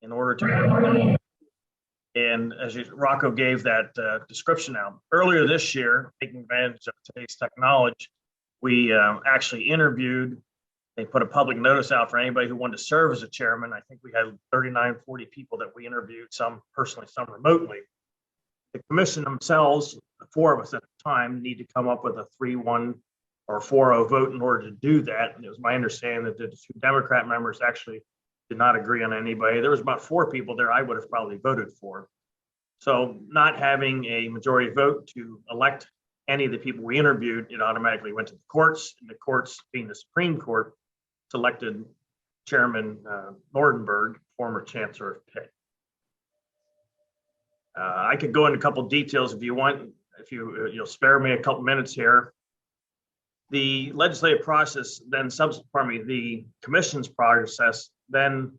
in order to. And as Rocco gave that description out earlier this year, taking advantage of today's technology, we actually interviewed. They put a public notice out for anybody who wanted to serve as a chairman. I think we had 39, 40 people that we interviewed, some personally, some remotely. The commission themselves, the four of us at the time, need to come up with a 3-1 or 4-0 vote in order to do that. And it was my understanding that the two Democrat members actually did not agree on anybody. There was about 4 people there I would have probably voted for. So not having a majority vote to elect any of the people we interviewed, it automatically went to the courts, and the courts, being the Supreme Court, selected Chairman Nordenberg, former Chancellor of Pitt. I could go into a couple details if you want, if you'll spare me a couple minutes here. The legislative process then, the commission's process then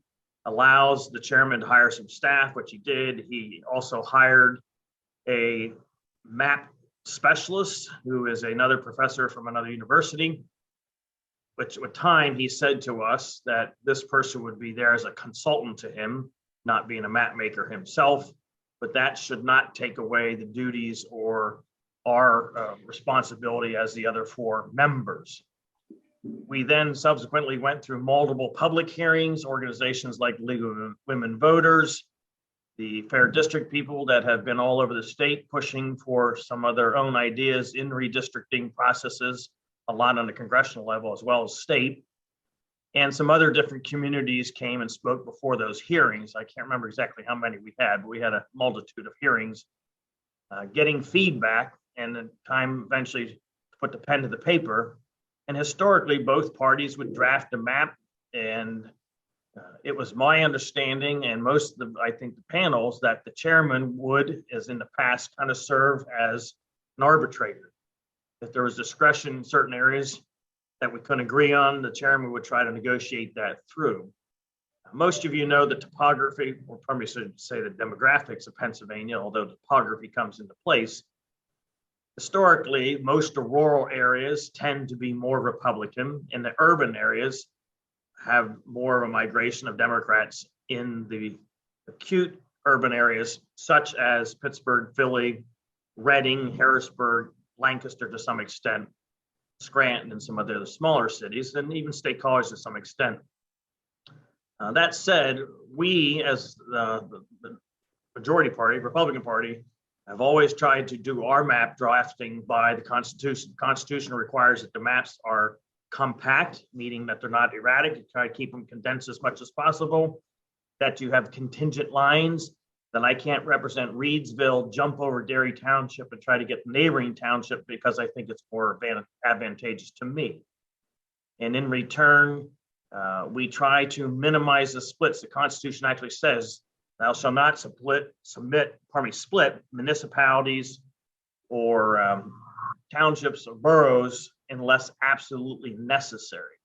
allows the chairman to hire some staff, which he did. He also hired a map specialist who is another professor from another university, which at time he said to us that this person would be there as a consultant to him, not being a map maker himself, but that should not take away the duties or our responsibility as the other 4 members. We then subsequently went through multiple public hearings, organizations like League of Women Voters, the Fair District people that have been all over the state pushing for some of their own ideas in redistricting processes, a lot on the congressional level as well as state. And some other different communities came and spoke before those hearings. I can't remember exactly how many we had, but we had a multitude of hearings, getting feedback, and the time eventually to put the pen to the paper. And historically, both parties would draft a map, and it was my understanding, and most of the, I think, the panels, that the chairman would, as in the past, kind of serve as an arbitrator. If there was discretion in certain areas that we couldn't agree on, the chairman would try to negotiate that through. Most of you know the topography, or probably should say the demographics of Pennsylvania, although topography comes into place. Historically, most of the rural areas tend to be more Republican, and the urban areas have more of a migration of Democrats. In the acute urban areas, such as Pittsburgh, Philly, Reading, Harrisburg, Lancaster to some extent, Scranton, and some of the other smaller cities, and even State College to some extent. That said, we as the majority party, Republican Party, have always tried to do our map drafting by the Constitution. The Constitution requires that the maps are compact, meaning that they're not erratic. You try to keep them condensed as much as possible, that you have contingent lines, that I can't represent Reedsville, jump over Derry Township and try to get the neighboring township because I think it's more advantageous to me. And in return, we try to minimize the splits. The Constitution actually says, thou shalt not split municipalities or townships or boroughs unless absolutely necessary.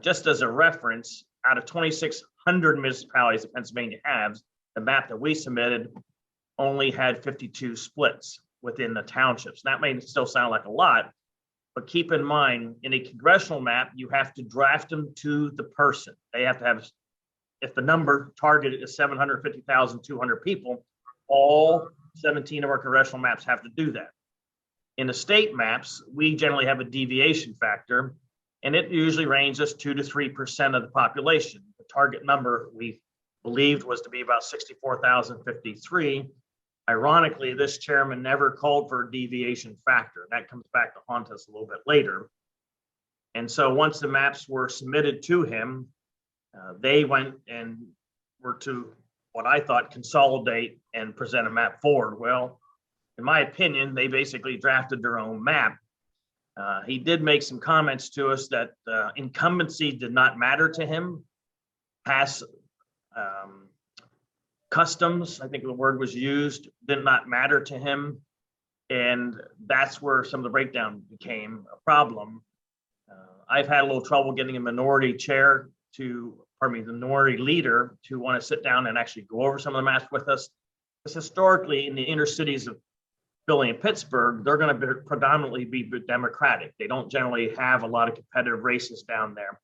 Just as a reference, out of 2,600 municipalities that Pennsylvania has, the map that we submitted only had 52 splits within the townships. That may still sound like a lot, but keep in mind, in a congressional map, you have to draft them to the person. They have to have, if the number targeted is 750,200 people, all 17 of our congressional maps have to do that. In the state maps, we generally have a deviation factor, and it usually ranges 2 to 3% of the population. The target number we believed was to be about 64,053. Ironically, this chairman never called for a deviation factor. That comes back to haunt us a little bit later. And so once the maps were submitted to him, they went and were to, what I thought, consolidate and present a map forward. Well, in my opinion, they basically drafted their own map. He did make some comments to us that incumbency did not matter to him. Past customs, I think the word was used, did not matter to him. And that's where some of the breakdown became a problem. I've had a little trouble getting a minority chair the minority leader to want to sit down and actually go over some of the maps with us. Because historically, in the inner cities of Philly and Pittsburgh, they're going to predominantly be Democratic. They don't generally have a lot of competitive races down there.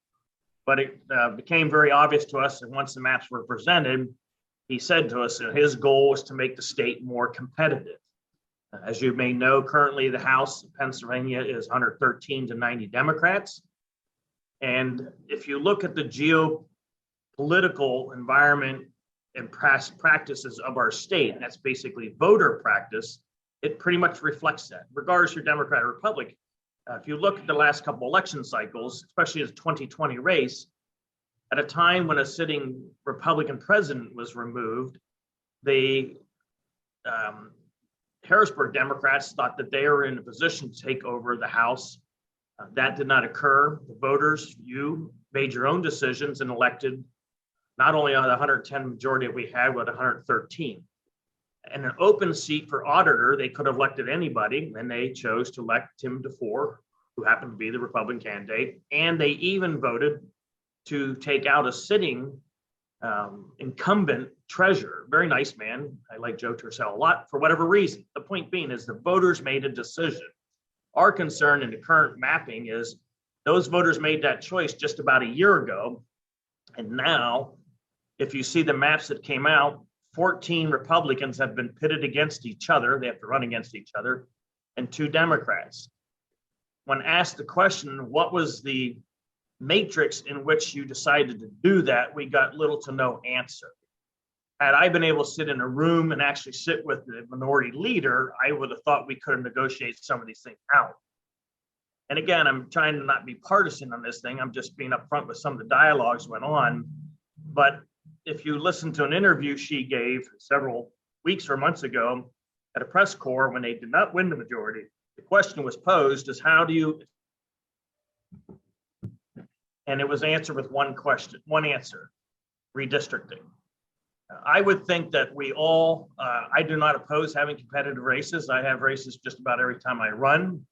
But it became very obvious to us that once the maps were presented, he said to us that his goal was to make the state more competitive. As you may know, currently the House of Pennsylvania is 113 to 90 Democrats. And if you look at the geopolitical environment and practices of our state, and that's basically voter practice, it pretty much reflects that, regardless of your Democrat or Republican. If you look at the last couple election cycles, especially the 2020 race, at a time when a sitting Republican president was removed, the Harrisburg Democrats thought that they were in a position to take over the House. That did not occur. The voters, you made your own decisions and elected not only on the 110 majority that we had, but 113. And an open seat for auditor, they could have elected anybody, and they chose to elect Tim DeFore, who happened to be the Republican candidate. And they even voted to take out a sitting incumbent treasurer, very nice man. I like Joe Tercel a lot for whatever reason. The point being is the voters made a decision. Our concern in the current mapping is those voters made that choice just about a year ago. And now, if you see the maps that came out, 14 Republicans have been pitted against each other. They have to run against each other, and 2 Democrats. When asked the question, what was the matrix in which you decided to do that, we got little to no answer. Had I been able to sit in a room and actually sit with the minority leader, I would have thought we could have negotiated some of these things out. And again, I'm trying to not be partisan on this thing. I'm just being upfront with some of the dialogues went on. But if you listen to an interview she gave several weeks or months ago at a press corps when they did not win the majority, the question was posed is how do you, and it was answered with one question, one answer, redistricting. I would think that we all, I do not oppose having competitive races. I have races just about every time I run.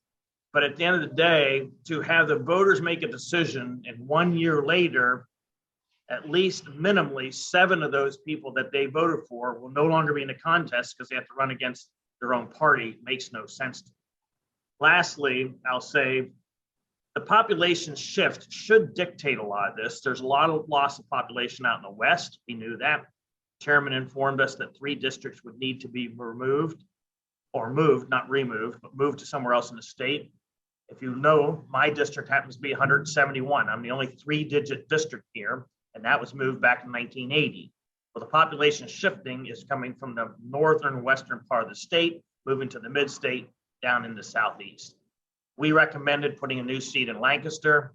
But at the end of the day, to have the voters make a decision and 1 year later, at least minimally 7 of those people that they voted for will no longer be in the contest because they have to run against their own party makes no sense to me. Lastly, I'll say the population shift should dictate a lot of this. There's a lot of loss of population out in the West. We knew that. Chairman informed us that 3 districts would need to be removed or moved, not removed, but moved to somewhere else in the state. If you know, my district happens to be 171. I'm the only 3-digit district here, and that was moved back in 1980. Well, the population shifting is coming from the northern western part of the state, moving to the mid-state down in the southeast. We recommended putting a new seat in Lancaster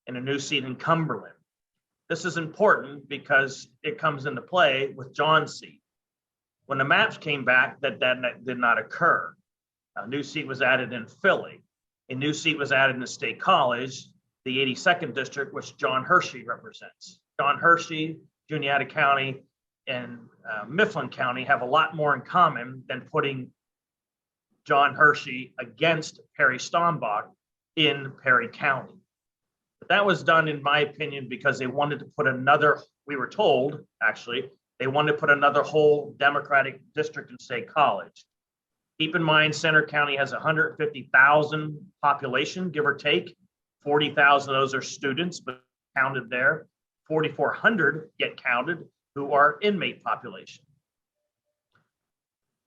and a new seat in Cumberland. This is important because it comes into play with John's seat. When the maps came back, that did not occur. A new seat was added in Philly. A new seat was added in the State College, the 82nd district, which John Hershey represents. John Hershey, Juniata County, and Mifflin County have a lot more in common than putting John Hershey against Perry Stombach in Perry County. But that was done, in my opinion, because they wanted to put another, we were told, actually, they wanted to put another whole Democratic district in State College. Keep in mind, Center County has 150,000 population, give or take. 40,000 of those are students, but counted there. 4,400 get counted who are inmate population.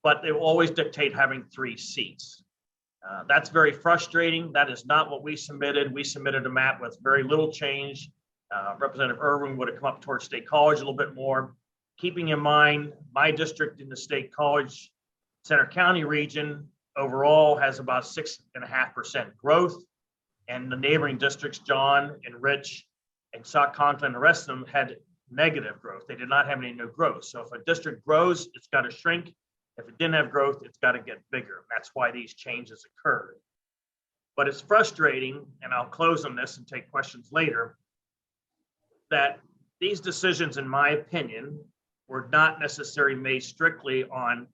But they will always dictate having 3 seats. That's very frustrating. That is not what we submitted. We submitted a map with very little change. Representative Irwin would have come up towards State College a little bit more. Keeping in mind, my district in the State College Center County region overall has about 6.5% growth. And the neighboring districts, John and Rich and Sauk Conklin, and the rest of them had negative growth. They did not have any new growth. So if a district grows, it's got to shrink. If it didn't have growth, it's got to get bigger. That's why these changes occurred. But it's frustrating, and I'll close on this and take questions later, that these decisions, in my opinion, were not necessarily made strictly on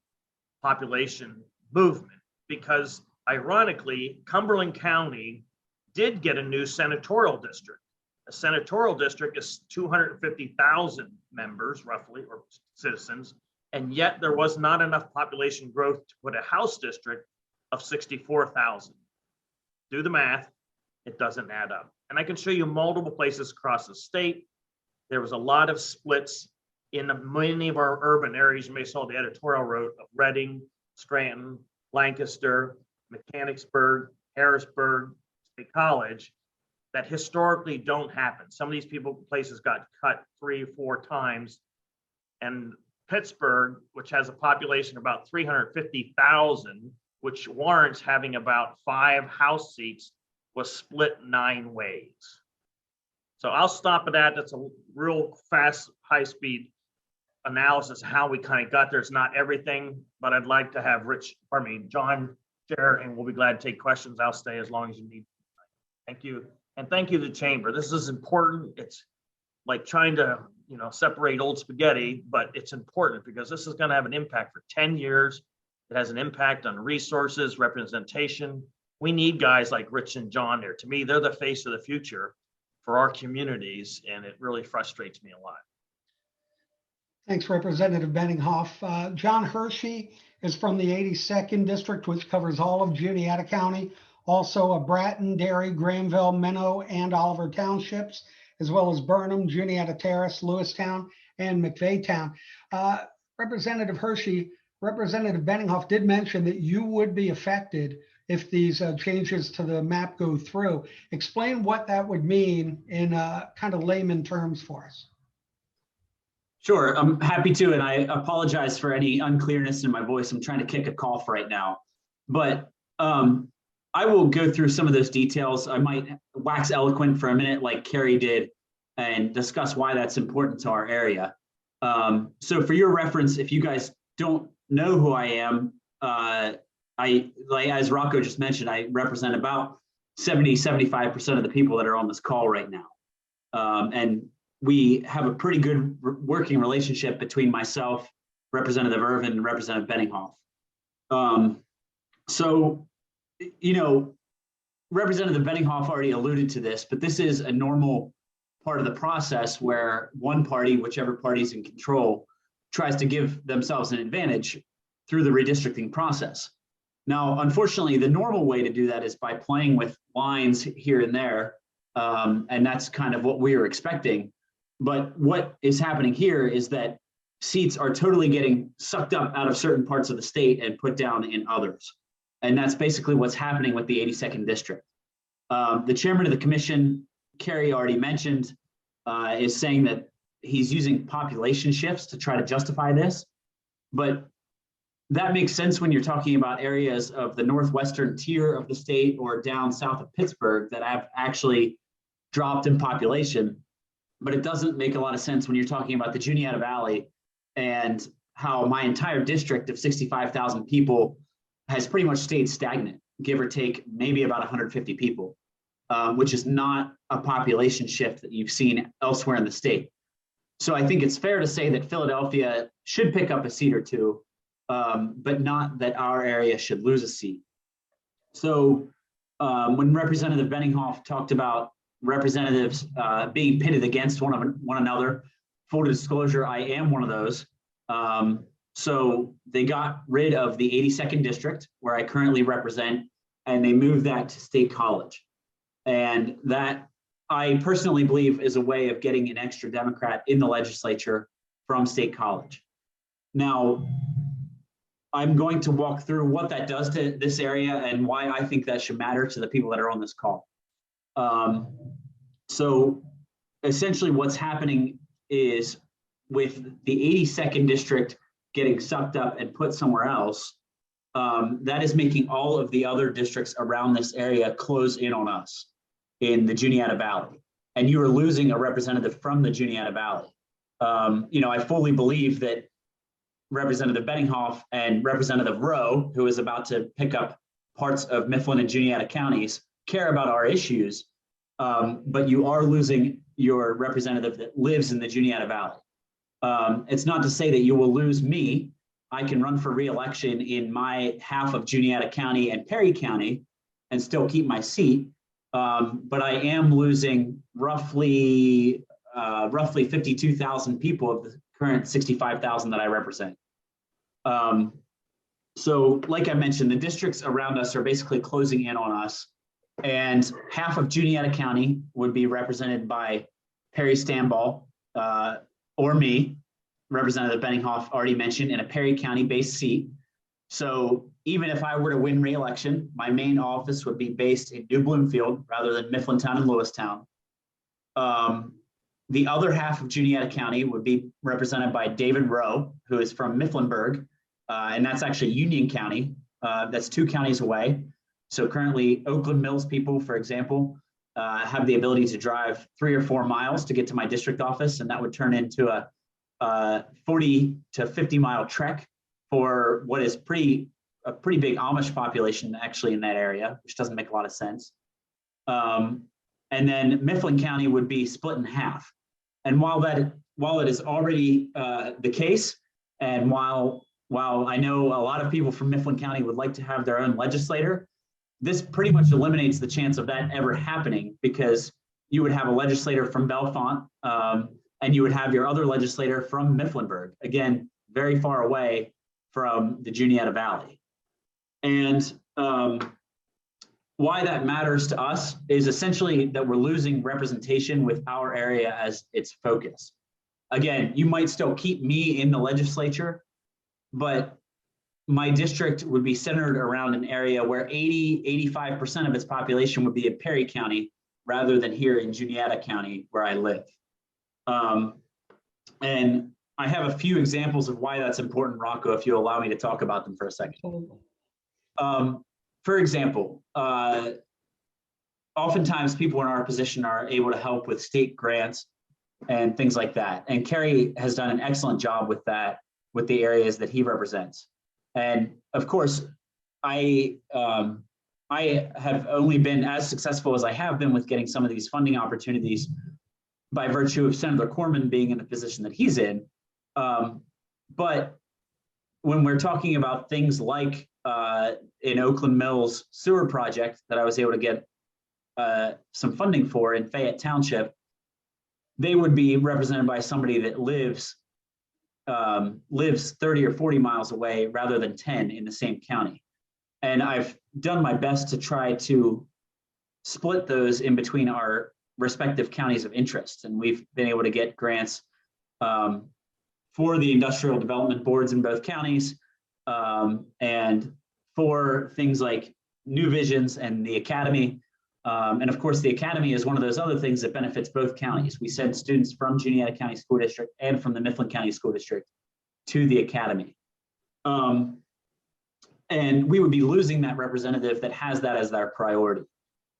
population movement, because ironically, Cumberland County did get a new senatorial district. A senatorial district is 250,000 members, roughly, or citizens, and yet there was not enough population growth to put a House district of 64,000. Do the math, it doesn't add up. And I can show you multiple places across the state. There was a lot of splits in many of our urban areas, you may saw the editorial wrote of Reading, Scranton, Lancaster, Mechanicsburg, Harrisburg, State College, that historically don't happen. Some of these places got cut 3 or 4 times. And Pittsburgh, which has a population of about 350,000, which warrants having about 5 House seats, was split 9 ways. So I'll stop at that. That's a real fast, high-speed analysis of how we kind of got there. It's not everything, but I'd like to have John share, and we'll be glad to take questions. I'll stay as long as you need. Thank you. And thank you to the chamber. This is important. It's like trying to, separate old spaghetti, but it's important because this is going to have an impact for 10 years. It has an impact on resources, representation. We need guys like Rich and John there. To me, they're the face of the future for our communities, and it really frustrates me a lot. Thanks, Representative Benninghoff. John Hershey is from the 82nd District, which covers all of Juniata County, also Bratton, Derry, Granville, Minnow, and Oliver Townships, as well as Burnham, Juniata Terrace, Lewistown, and McVeigh Representative Hershey, Representative Benninghoff did mention that you would be affected if these changes to the map go through. Explain what that would mean in kind of layman terms for us. Sure, I'm happy to, and I apologize for any unclearness in my voice. I'm trying to kick a cough right now, but I will go through some of those details. I might wax eloquent for a minute like Kerry did and discuss why that's important to our area. So for your reference, if you guys don't know who I am, as Rocco just mentioned, I represent about 75% of the people that are on this call right now. And we have a pretty good working relationship between myself, Representative Irvin, and Representative Benninghoff. Representative Benninghoff already alluded to this, but this is a normal part of the process where one party, whichever party's in control, tries to give themselves an advantage through the redistricting process. Now, unfortunately, the normal way to do that is by playing with lines here and there, and that's kind of what we were expecting. But what is happening here is that seats are totally getting sucked up out of certain parts of the state and put down in others. And that's basically what's happening with the 82nd District. The chairman of the commission, Kerry already mentioned, is saying that he's using population shifts to try to justify this. But that makes sense when you're talking about areas of the northwestern tier of the state or down south of Pittsburgh that have actually dropped in population. But it doesn't make a lot of sense when you're talking about the Juniata Valley and how my entire district of 65,000 people has pretty much stayed stagnant, give or take maybe about 150 people, which is not a population shift that you've seen elsewhere in the state. So I think it's fair to say that Philadelphia should pick up a seat or two, but not that our area should lose a seat. So when Representative Benninghoff talked about representatives being pitted against one another, full disclosure, I am one of those. So they got rid of the 82nd District, where I currently represent, and they moved that to State College. And that, I personally believe, is a way of getting an extra Democrat in the legislature from State College. Now, I'm going to walk through what that does to this area and why I think that should matter to the people that are on this call. So essentially what's happening is with the 82nd District getting sucked up and put somewhere else, that is making all of the other districts around this area close in on us in the Juniata Valley. And you are losing a representative from the Juniata Valley. I fully believe that Representative Benninghoff and Representative Rowe, who is about to pick up parts of Mifflin and Juniata counties, care about our issues, but you are losing your representative that lives in the Juniata Valley. It's not to say that you will lose me. I can run for re-election in my half of Juniata County and Perry County and still keep my seat, but I am losing roughly 52,000 people of the current 65,000 that I represent. So like I mentioned, the districts around us are basically closing in on us, and half of Juniata County would be represented by Perry Stamball or me, Representative Benninghoff already mentioned, in a Perry County-based seat. So even if I were to win re-election, my main office would be based in New Bloomfield rather than Mifflintown and Lewistown. The other half of Juniata County would be represented by David Rowe, who is from Mifflinburg, and that's actually Union County. That's 2 counties away. So currently, Oakland Mills people, for example, have the ability to drive 3 or 4 miles to get to my district office, and that would turn into a 40 to 50 mile trek for what is a pretty big Amish population actually in that area, which doesn't make a lot of sense. And then Mifflin County would be split in half. And while it is already the case, and while I know a lot of people from Mifflin County would like to have their own legislator, this pretty much eliminates the chance of that ever happening, because you would have a legislator from Bellefonte, and you would have your other legislator from Mifflinburg, again, very far away from the Juniata Valley. And why that matters to us is essentially that we're losing representation with our area as its focus. Again, you might still keep me in the legislature, but my district would be centered around an area where 85% of its population would be in Perry County rather than here in Juniata County where I live. And I have a few examples of why that's important, Rocco, if you allow me to talk about them for a second. For example, oftentimes people in our position are able to help with state grants and things like that. And Kerry has done an excellent job with that, with the areas that he represents. And of course, I have only been as successful as I have been with getting some of these funding opportunities by virtue of Senator Corman being in the position that he's in. But when we're talking about things like in Oakland Mills sewer project that I was able to get some funding for in Fayette Township, they would be represented by somebody that lives 30 or 40 miles away rather than 10 in the same county. And I've done my best to try to split those in between our respective counties of interest. And we've been able to get grants for the industrial development boards in both counties, and for things like New Visions and the Academy. And of course, the Academy is one of those other things that benefits both counties. We send students from Juniata County School District and from the Mifflin County School District to the Academy. And we would be losing that representative that has that as their priority.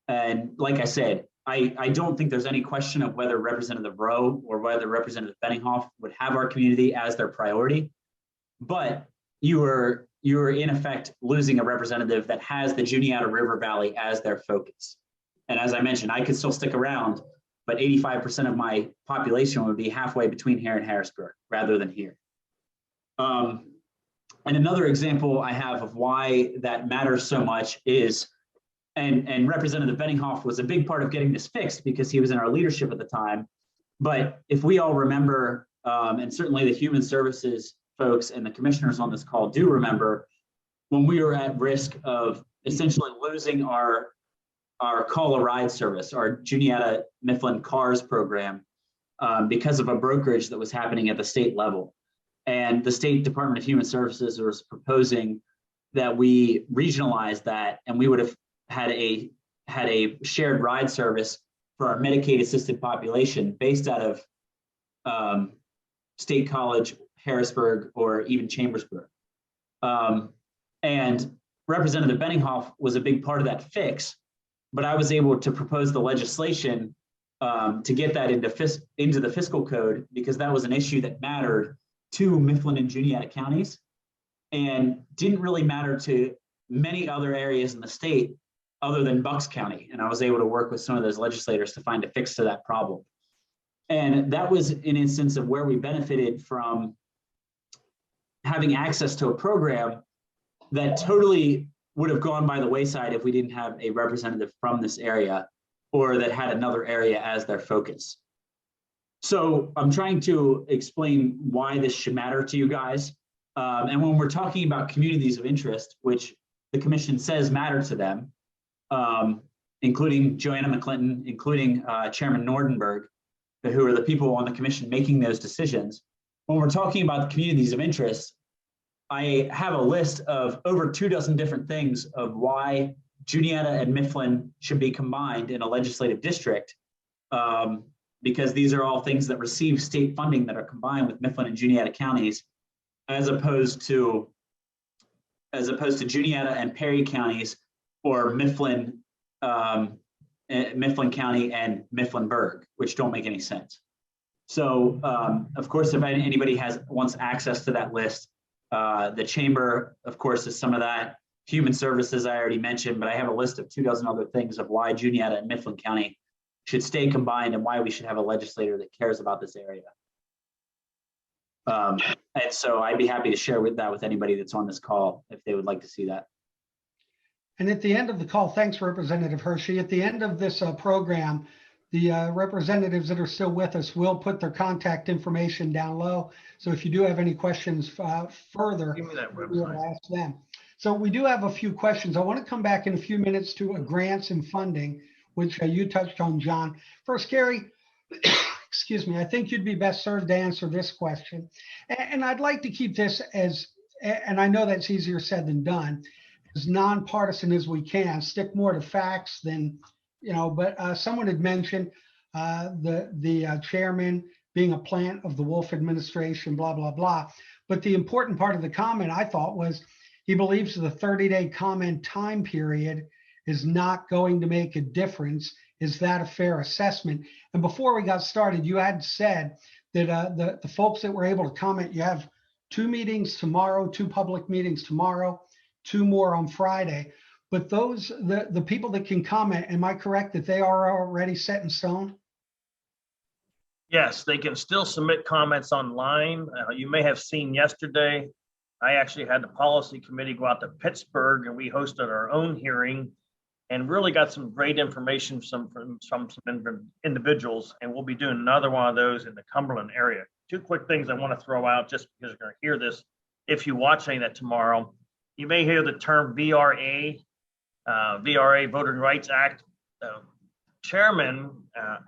And like I said, I don't think there's any question of whether Representative Rowe or whether Representative Benninghoff would have our community as their priority, but you are in effect losing a representative that has the Juniata River Valley as their focus. And as I mentioned, I could still stick around, but 85% of my population would be halfway between here and Harrisburg rather than here. And another example I have of why that matters so much is, and Representative Benninghoff was a big part of getting this fixed because he was in our leadership at the time. But if we all remember, and certainly the human services folks and the commissioners on this call do remember, when we were at risk of essentially losing our call a ride service, our Juniata Mifflin CARS program, because of a brokerage that was happening at the state level. And the State Department of Human Services was proposing that we regionalize that, and we would have had a shared ride service for our Medicaid assisted population based out of State College, Harrisburg, or even Chambersburg. And Representative Benninghoff was a big part of that fix, but I was able to propose the legislation to get that into the fiscal code, because that was an issue that mattered to Mifflin and Juniata counties and didn't really matter to many other areas in the state other than Bucks County. And I was able to work with some of those legislators to find a fix to that problem. And that was an instance of where we benefited from having access to a program that totally would have gone by the wayside if we didn't have a representative from this area or that had another area as their focus. So I'm trying to explain why this should matter to you guys. And when we're talking about communities of interest, which the commission says matter to them, including Joanna McClinton, including Chairman Nordenberg, who are the people on the commission making those decisions, when we're talking about communities of interest, I have a list of over 24 different things of why Juniata and Mifflin should be combined in a legislative district, because these are all things that receive state funding that are combined with Mifflin and Juniata counties, as opposed to Juniata and Perry counties, or Mifflin County and Mifflinburg, which don't make any sense. So, of course, if anybody wants access to that list, the chamber, of course, is some of that. Human services, I already mentioned, but I have a list of 24 other things of why Juniata and Mifflin County should stay combined and why we should have a legislator that cares about this area. And so I'd be happy to share that with anybody that's on this call if they would like to see that. And at the end of the call, thanks, Representative Hershey. At the end of this program, the representatives that are still with us will put their contact information down low. So if you do have any questions further, we'll ask them. So we do have a few questions. I want to come back in a few minutes to grants and funding, which you touched on, John. First, Kerry, excuse me, I think you'd be best served to answer this question. And I'd like to keep this as, and I know that's easier said than done, as nonpartisan as we can, stick more to facts than, but someone had mentioned the chairman being a plant of the Wolf administration, blah, blah, blah. But the important part of the comment, I thought, was he believes the 30-day comment time period is not going to make a difference. Is that a fair assessment? And before we got started, you had said that the folks that were able to comment, you have 2 meetings tomorrow, 2 public meetings tomorrow, 2 more on Friday. But those, the people that can comment, am I correct that they are already set in stone? Yes, they can still submit comments online. You may have seen yesterday, I actually had the policy committee go out to Pittsburgh and we hosted our own hearing and really got some great information from some individuals. And we'll be doing another one of those in the Cumberland area. 2 quick things I want to throw out just because you're going to hear this. If you watch any of that tomorrow, you may hear the term VRA, Voting Rights Act. Chairman,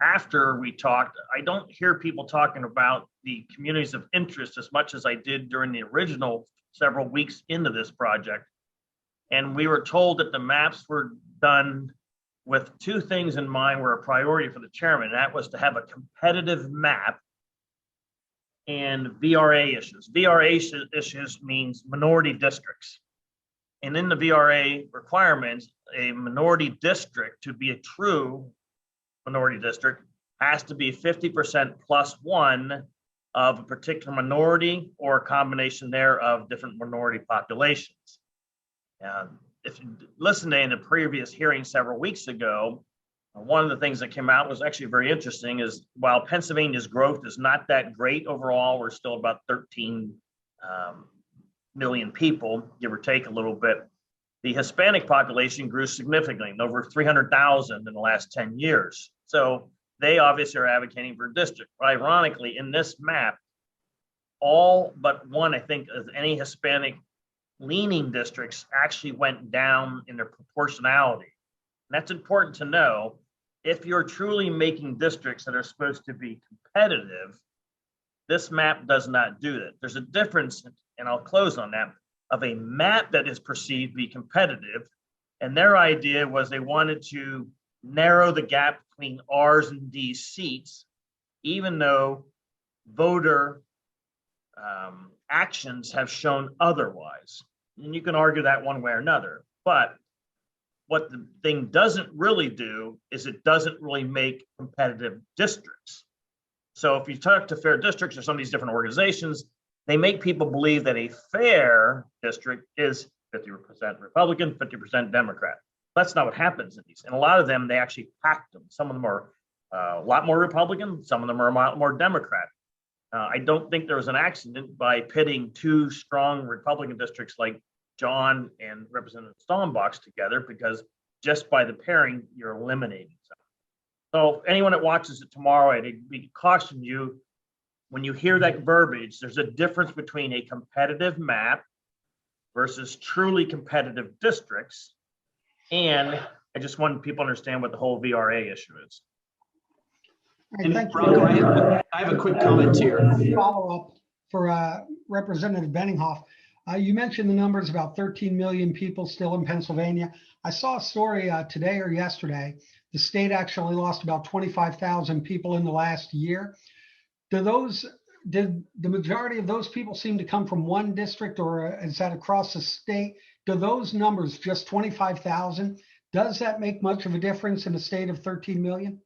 after we talked, I don't hear people talking about the communities of interest as much as I did during the original several weeks into this project. And we were told that the maps were done with 2 things in mind were a priority for the chairman. And that was to have a competitive map and VRA issues. VRA issues means minority districts. And in the VRA requirements, a minority district, to be a true minority district, has to be 50% plus 1 of a particular minority or a combination there of different minority populations. If you listen to the previous hearing several weeks ago, one of the things that came out was actually very interesting is while Pennsylvania's growth is not that great overall, we're still about 13 million people, give or take a little bit. The Hispanic population grew significantly, over 300,000 in the last 10 years. So they obviously are advocating for a district. But ironically, in this map, all but one, I think, of any Hispanic leaning districts actually went down in their proportionality. And that's important to know. If you're truly making districts that are supposed to be competitive, this map does not do that. There's a difference, and I'll close on that, of a map that is perceived to be competitive. And their idea was they wanted to narrow the gap between R's and D's seats, even though voter actions have shown otherwise. And you can argue that one way or another. But what the thing doesn't really do is it doesn't really make competitive districts. So if you talk to fair districts or some of these different organizations, they make people believe that a fair district is 50% Republican, 50% Democrat. That's not what happens in these. And a lot of them, they actually packed them. Some of them are a lot more Republican. Some of them are a lot more Democrat. I don't think there was an accident by pitting 2 strong Republican districts like John and Representative Stallenbach's together, because just by the pairing, you're eliminating some. So if anyone that watches it tomorrow, I'd caution you, when you hear that verbiage, there's a difference between a competitive map versus truly competitive districts. And I just want people to understand what the whole VRA issue is. Right, and Rocco, I have a quick comment here. Follow up for Representative Benninghoff. You mentioned the numbers about 13 million people still in Pennsylvania. I saw a story today or yesterday. The state actually lost about 25,000 people in the last year. Did the majority of those people seem to come from one district, or is that across the state? Do those numbers, just 25,000, does that make much of a difference in a state of 13 million?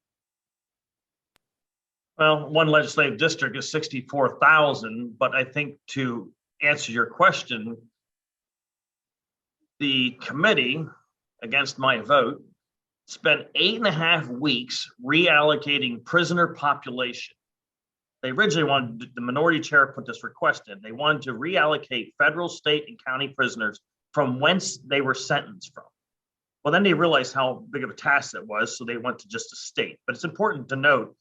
Well, one legislative district is 64,000, but I think to answer your question, the committee, against my vote, spent 8.5 weeks reallocating prisoner population. They originally wanted, the minority chair put this request in, they wanted to reallocate federal, state, and county prisoners from whence they were sentenced from. Well, then they realized how big of a task that was, so they went to just a state. But it's important to note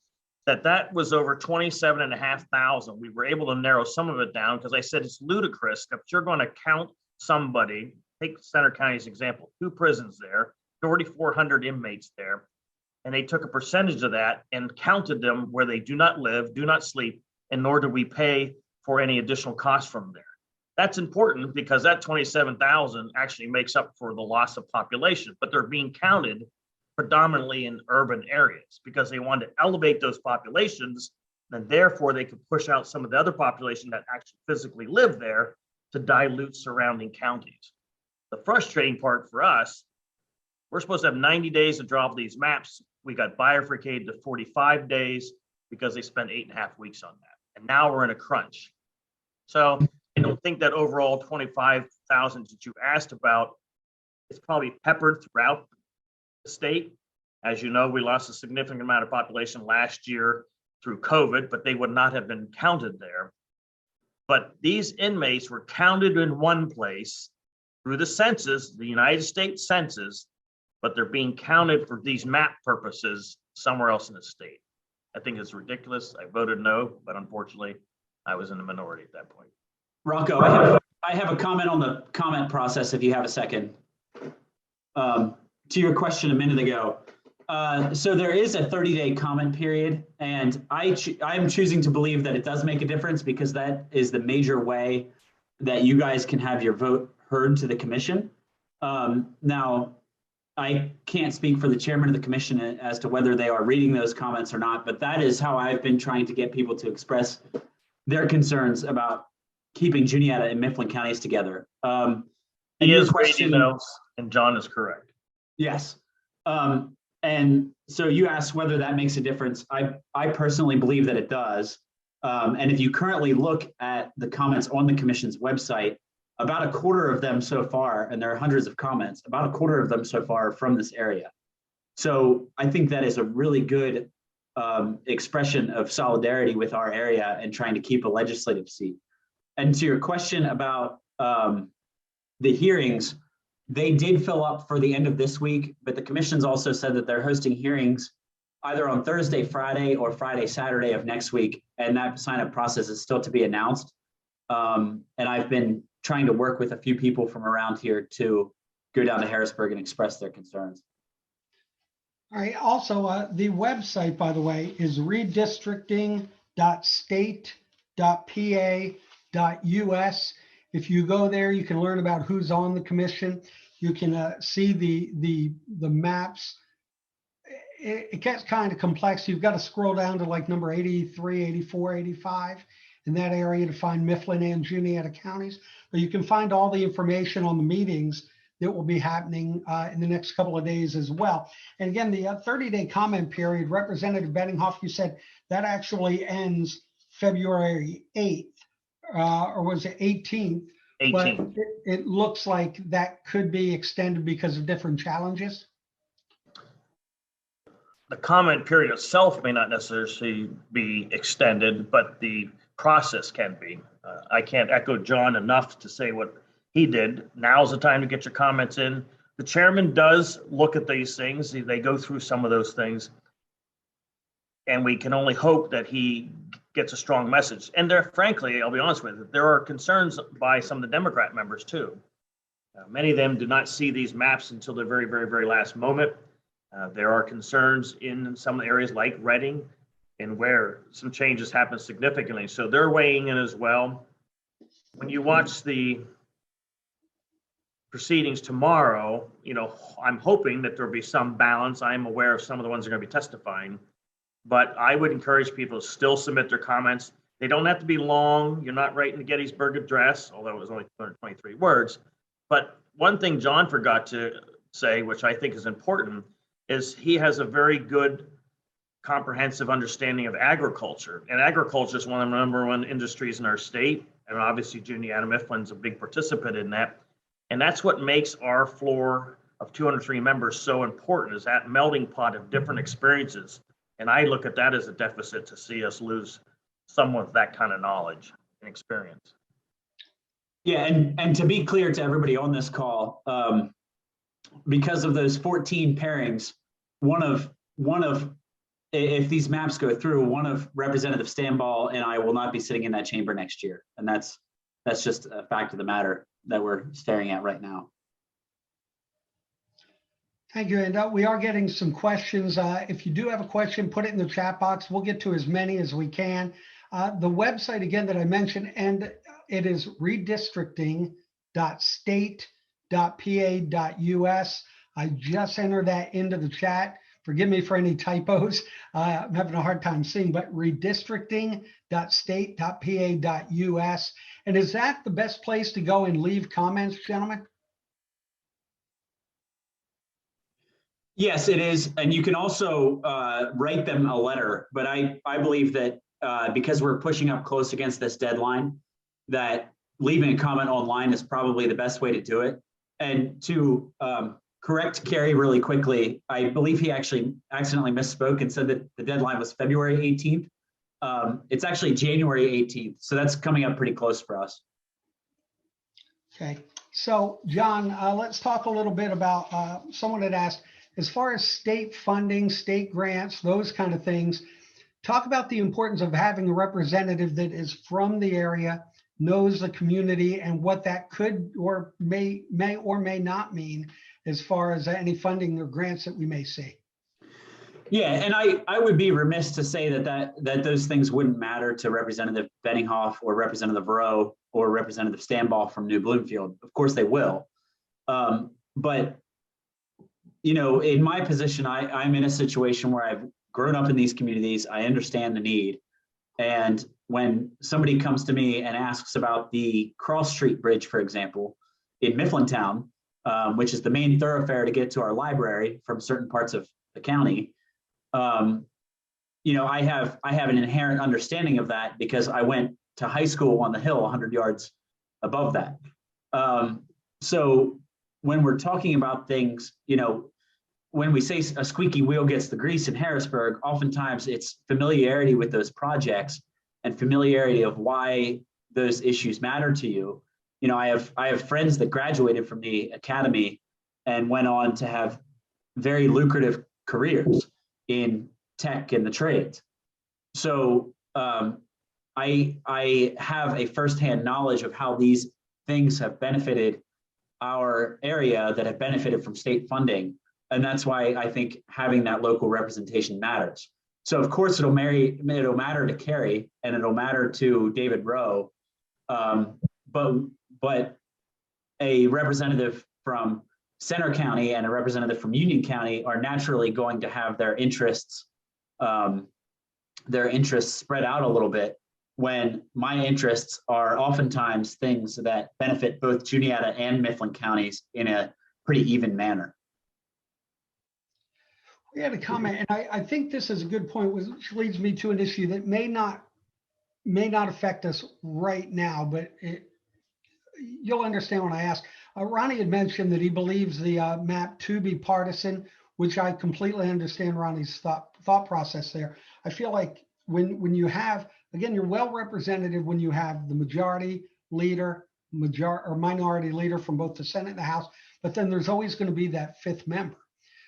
that that was over 27,500. We were able to narrow some of it down because I said it's ludicrous if you're going to count somebody, take Center County's example, 2 prisons there, 3,400 inmates there, and they took a percentage of that and counted them where they do not live, do not sleep, and nor do we pay for any additional costs from there. That's important because that 27,000 actually makes up for the loss of population, but they're being counted predominantly in urban areas because they want to elevate those populations, and therefore they could push out some of the other population that actually physically live there to dilute surrounding counties. The frustrating part for us, we're supposed to have 90 days to draw up these maps. We got bifurcated to 45 days because they spent 8.5 weeks on that. And now we're in a crunch. So I don't think that overall 25,000 that you asked about is probably peppered throughout the state. As you know, we lost a significant amount of population last year through COVID, but they would not have been counted there. But these inmates were counted in one place through the census, the United States Census, but they're being counted for these map purposes somewhere else in the state. I think it's ridiculous. I voted no, but unfortunately, I was in the minority at that point. Rocco, I have a comment on the comment process if you have a second. To your question a minute ago. So there is a 30-day comment period, and I'm choosing to believe that it does make a difference because that is the major way that you guys can have your vote heard to the commission. Now, I can't speak for the chairman of the commission as to whether they are reading those comments or not, but that is how I've been trying to get people to express their concerns about keeping Juniata and Mifflin counties together. He is reading those, and John is correct. Yes. And so you asked whether that makes a difference. I personally believe that it does. And if you currently look at the comments on the commission's website, about a quarter of them so far, and there are hundreds of comments, about a quarter of them so far are from this area. So I think that is a really good expression of solidarity with our area and trying to keep a legislative seat. And to your question about the hearings, they did fill up for the end of this week, but the commission's also said that they're hosting hearings either on Thursday, Friday, or Friday, Saturday of next week. And that sign-up process is still to be announced. And I've been trying to work with a few people from around here to go down to Harrisburg and express their concerns. All right. Also, the website, by the way, is redistricting.state.pa.us. If you go there, you can learn about who's on the commission. You can see the maps. It gets kind of complex. You've got to scroll down to like number 83, 84, 85 in that area to find Mifflin and Juniata counties. But you can find all the information on the meetings that will be happening in the next couple of days as well. And again, the 30-day comment period, Representative Benninghoff, you said that actually ends February 8th, or was it 18th? 18th. But it looks like that could be extended because of different challenges. The comment period itself may not necessarily be extended, but the process can be. I can't echo John enough to say what he did. Now's the time to get your comments in. The chairman does look at these things. They go through some of those things. And we can only hope that he gets a strong message. And there, frankly, I'll be honest with you, there are concerns by some of the Democrat members too. Many of them do not see these maps until the very, very, very last moment. There are concerns in some areas like Reading and where some changes happen significantly. So they're weighing in as well. When you watch the proceedings tomorrow, I'm hoping that there'll be some balance. I'm aware of some of the ones that are going to be testifying, but I would encourage people to still submit their comments. They don't have to be long. You're not writing the Gettysburg Address, although it was only 223 words. But one thing John forgot to say, which I think is important, is he has a very good comprehensive understanding of agriculture. And agriculture is one of the number one industries in our state. And obviously Juniata Mifflin's a big participant in that. And that's what makes our floor of 203 members so important, is that melting pot of different experiences. And I look at that as a deficit to see us lose someone with that kind of knowledge and experience. Yeah, and to be clear to everybody on this call, because of those 14 pairings, one of if these maps go through, one of Representative Stanball and I will not be sitting in that chamber next year, and that's just a fact of the matter that we're staring at right now. Thank you. And we are getting some questions. If you do have a question, put it in the chat box. We'll get to as many as we can. The website again that I mentioned, and it is redistricting.state.pa.us. I just entered that into the chat. Forgive me for any typos. I'm having a hard time seeing, but redistricting.state.pa.us. And is that the best place to go and leave comments, gentlemen? Yes, it is. And you can also write them a letter. But I believe that because we're pushing up close against this deadline, that leaving a comment online is probably the best way to do it. And to correct Kerry really quickly, I believe he actually accidentally misspoke and said that the deadline was February 18th. It's actually January 18th. So that's coming up pretty close for us. Okay. So John, let's talk a little bit about, someone had asked, as far as state funding, state grants, those kind of things, talk about the importance of having a representative that is from the area, knows the community, and what that could or may or may not mean as far as any funding or grants that we may see. Yeah, and I would be remiss to say that those things wouldn't matter to Representative Benninghoff or Representative Rowe or Representative Stanball from New Bloomfield. Of course they will. But in my position, I'm in a situation where I've grown up in these communities. I understand the need. And when somebody comes to me and asks about the Cross Street Bridge, for example, in Mifflintown, which is the main thoroughfare to get to our library from certain parts of the county, I have an inherent understanding of that because I went to high school on the hill 100 yards above that. So when we're talking about things, when we say a squeaky wheel gets the grease in Harrisburg, oftentimes it's familiarity with those projects and familiarity of why those issues matter to you. I have friends that graduated from the academy and went on to have very lucrative careers in tech and the trades. So I have a firsthand knowledge of how these things have benefited our area that have benefited from state funding. And that's why I think having that local representation matters. So of course it'll matter to Kerry and it'll matter to David Rowe, but a representative from Center County and a representative from Union County are naturally going to have their interests spread out a little bit, when my interests are oftentimes things that benefit both Juniata and Mifflin counties in a pretty even manner. We had a comment, and I think this is a good point, which leads me to an issue that may not affect us right now, but you'll understand when I ask. Ronnie had mentioned that he believes the map to be partisan, which I completely understand Ronnie's thought process there. I feel like when you have, again, you're well represented when you have the majority leader, or minority leader from both the Senate and the House, but then there's always going to be that fifth member.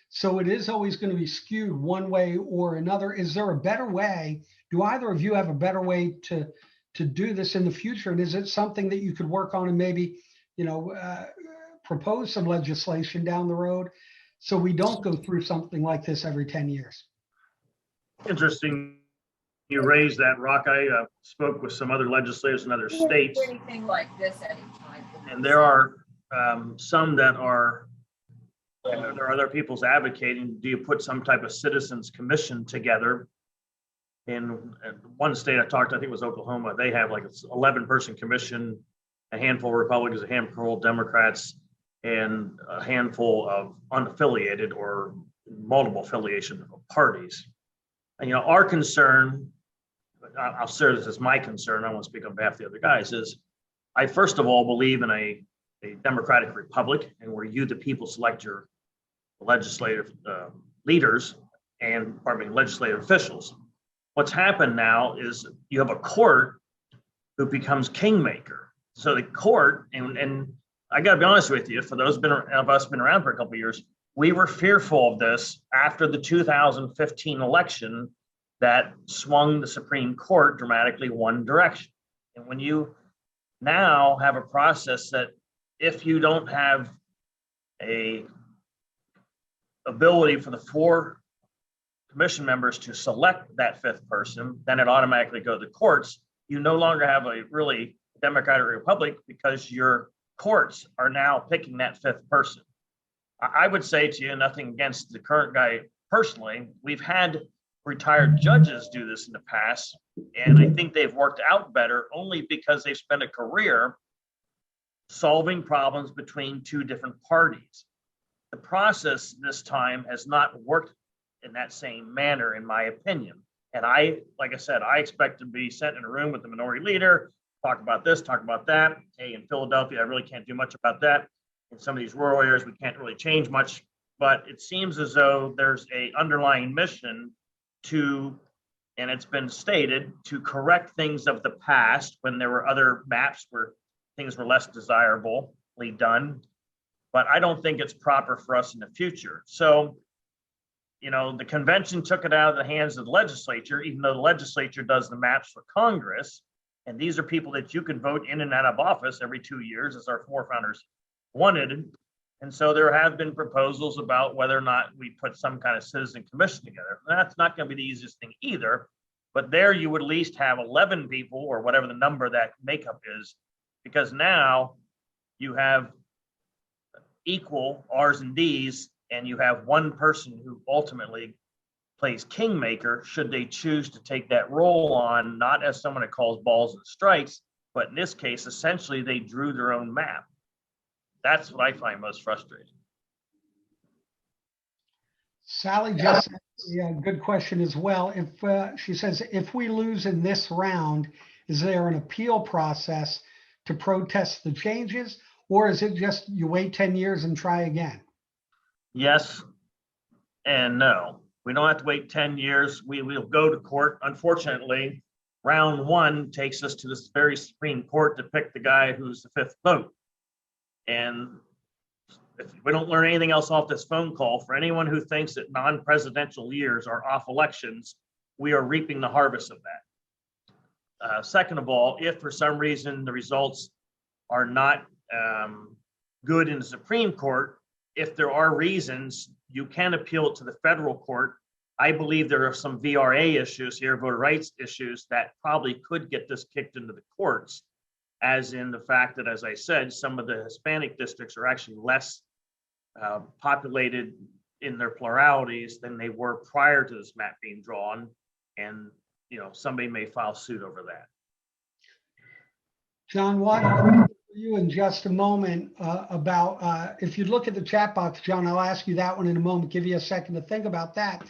So it is always going to be skewed one way or another. Is there a better way? Do either of you have a better way to do this in the future? And is it something that you could work on and maybe, propose some legislation down the road so we don't go through something like this every 10 years? Interesting You raised that, Rock. I spoke with some other legislators in other states, Anything like this anytime. and there are some that are, and there are other people's advocating, do you put some type of citizens commission together? In one state I talked, I think it was Oklahoma, they have like an 11-person commission, a handful of Republicans, a handful of Democrats, and a handful of unaffiliated or multiple affiliation of parties. And, our concern, I'll say this as my concern, I won't speak on behalf of the other guys, is I first of all believe in a democratic republic, and where you, the people, select your legislative leaders and, legislative officials. What's happened now is you have a court who becomes kingmaker. So the court, and I got to be honest with you, for those of us been around for a couple of years, we were fearful of this after the 2015 election that swung the Supreme Court dramatically one direction. And when you now have a process that if you don't have a ability for the 4 commission members to select that 5th person, then it automatically goes to courts. You no longer have a really democratic republic because your courts are now picking that 5th person. I would say to you, nothing against the current guy personally, we've had retired judges do this in the past, and I think they've worked out better only because they've spent a career solving problems between 2 different parties. The process this time has not worked in that same manner, in my opinion. And like I said, I expect to be sent in a room with the minority leader, talk about this, talk about that. Hey, in Philadelphia, I really can't do much about that. In some of these rural areas, we can't really change much, but it seems as though there's a underlying mission to, and it's been stated, to correct things of the past when there were other maps where things were less desirably done. But I don't think it's proper for us in the future. So, the convention took it out of the hands of the legislature, even though the legislature does the maps for Congress. And these are people that you can vote in and out of office every 2 years, as our forefathers wanted. And so there have been proposals about whether or not we put some kind of citizen commission together. That's not going to be the easiest thing either. But there you would at least have 11 people, or whatever the number that makeup is, because now you have equal R's and D's, and you have one person who ultimately plays kingmaker should they choose to take that role on, not as someone that calls balls and strikes, but in this case, essentially they drew their own map. That's what I find most frustrating. Sally just, yeah, good question as well. If she says, if we lose in this round, is there an appeal process to protest the changes, or is it just you wait 10 years and try again? Yes and no. We don't have to wait 10 years. We will go to court. Unfortunately, round 1 takes us to this very Supreme Court to pick the guy who's the 5th vote. And if we don't learn anything else off this phone call, for anyone who thinks that non-presidential years are off elections, we are reaping the harvest of that. Second of all, if for some reason the results are not good in the Supreme Court, if there are reasons, you can appeal it to the federal court. I believe there are some VRA issues here, voter rights issues, that probably could get this kicked into the courts, as in the fact that, as I said, some of the Hispanic districts are actually less populated in their pluralities than they were prior to this map being drawn. And, somebody may file suit over that. John, one for you in just a moment about if you look at the chat box, John, I'll ask you that one in a moment, give you a second to think about that.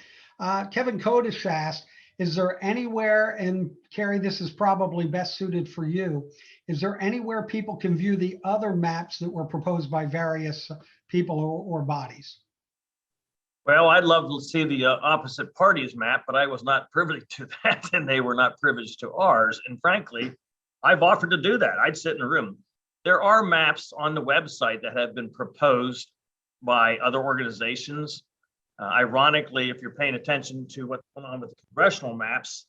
Kevin Kodish asked, is there anywhere, and Kerry, this is probably best suited for you, is there anywhere people can view the other maps that were proposed by various people or bodies? Well, I'd love to see the opposite parties map, but I was not privy to that, and they were not privileged to ours. And frankly, I've offered to do that. I'd sit in a room. There are maps on the website that have been proposed by other organizations. Ironically, if you're paying attention to what's going on with the congressional maps,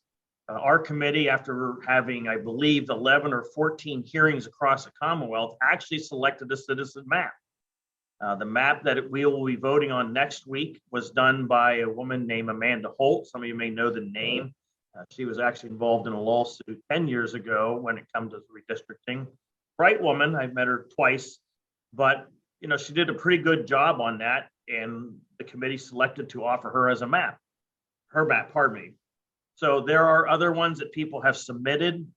our committee, after having, I believe, 11 or 14 hearings across the Commonwealth, actually selected a citizen map. The map that we will be voting on next week was done by a woman named Amanda Holt. Some of you may know the name. She was actually involved in a lawsuit 10 years ago when it comes to redistricting. Bright woman, I've met her twice, but she did a pretty good job on that, and the committee selected to offer her as a map, pardon me. So there are other ones that people have submitted.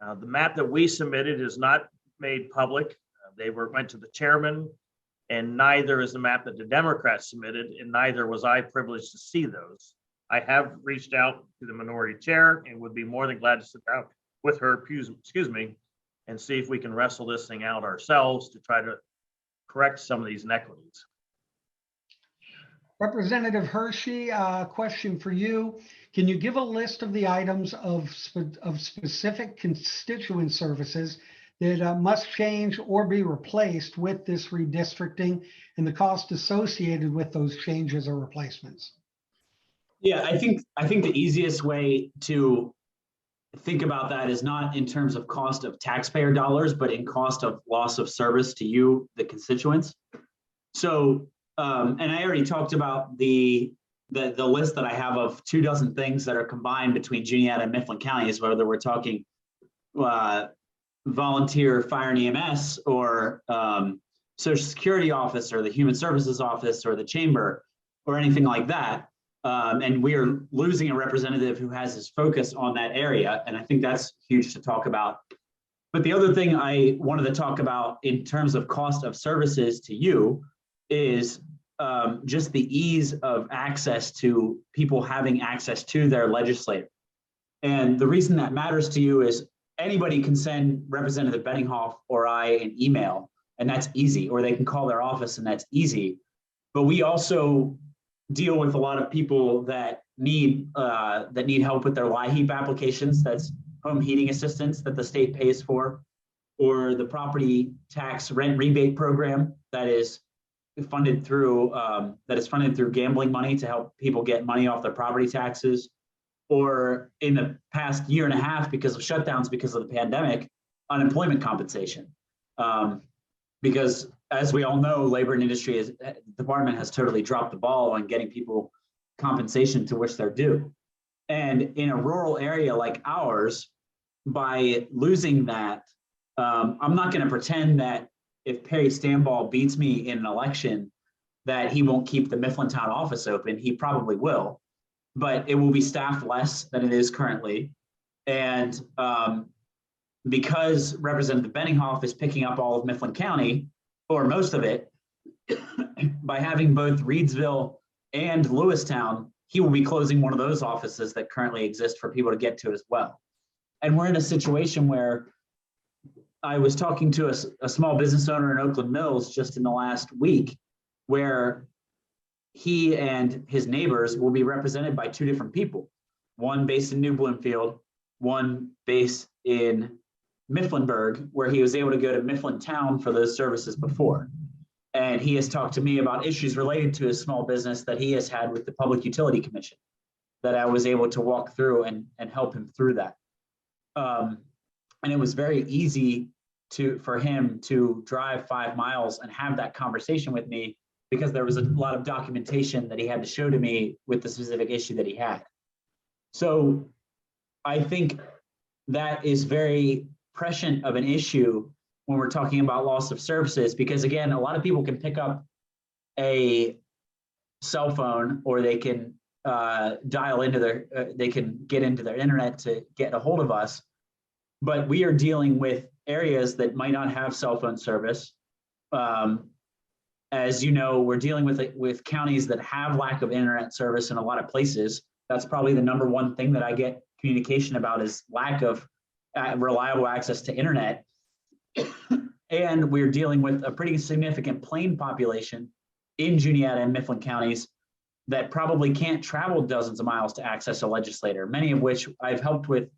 The map that we submitted is not made public. They went to the chairman, and neither is the map that the Democrats submitted, and neither was I privileged to see those. I have reached out to the minority chair and would be more than glad to sit down with her, and see if we can wrestle this thing out ourselves to try to correct some of these inequities. Representative Hershey, question for you. Can you give a list of the items of specific constituent services that must change or be replaced with this redistricting and the cost associated with those changes or replacements? Yeah, I think the easiest way to think about that is not in terms of cost of taxpayer dollars, but in cost of loss of service to you, the constituents. So, and I already talked about the list that I have of 24 things that are combined between Juniata and Mifflin counties, whether we're talking volunteer fire and EMS or Social Security office or the Human Services office or the chamber or anything like that. And we are losing a representative who has his focus on that area. And I think that's huge to talk about. But the other thing I wanted to talk about in terms of cost of services to you is just the ease of access to people having access to their legislator. And the reason that matters to you is anybody can send Representative Benninghoff or I an email, and that's easy, or they can call their office and that's easy. But we also deal with a lot of people that need help with their LIHEAP applications. That's home heating assistance that the state pays for, or the property tax rent rebate program that is funded through gambling money to help people get money off their property taxes, or in the past year and a half because of shutdowns because of the pandemic, unemployment compensation. Because as we all know, labor and industry department has totally dropped the ball on getting people compensation to which they're due. And in a rural area like ours, by losing that, I'm not going to pretend that if Perry Stanball beats me in an election, that he won't keep the Mifflintown office open. He probably will, but it will be staffed less than it is currently. And because Representative Benninghoff is picking up all of Mifflin County, or most of it, by having both Reedsville and Lewistown, he will be closing one of those offices that currently exist for people to get to as well. And we're in a situation where I was talking to a small business owner in Oakland Mills just in the last week, where he and his neighbors will be represented by two different people, one based in New Bloomfield, one based in Mifflinburg, where he was able to go to Mifflintown for those services before. And he has talked to me about issues related to his small business that he has had with the Public Utility Commission that I was able to walk through and help him through that. And it was very easy for him to drive 5 miles and have that conversation with me because there was a lot of documentation that he had to show to me with the specific issue that he had. So I think that is very prescient of an issue when we're talking about loss of services, because again, a lot of people can pick up a cell phone, or they can dial into they can get into their internet to get a hold of us. But we are dealing with areas that might not have cell phone service. As you know, we're dealing with counties that have lack of internet service in a lot of places. That's probably the number one thing that I get communication about, is lack of reliable access to internet. And we're dealing with a pretty significant plain population in Juniata and Mifflin counties that probably can't travel dozens of miles to access a legislator, many of which I've helped with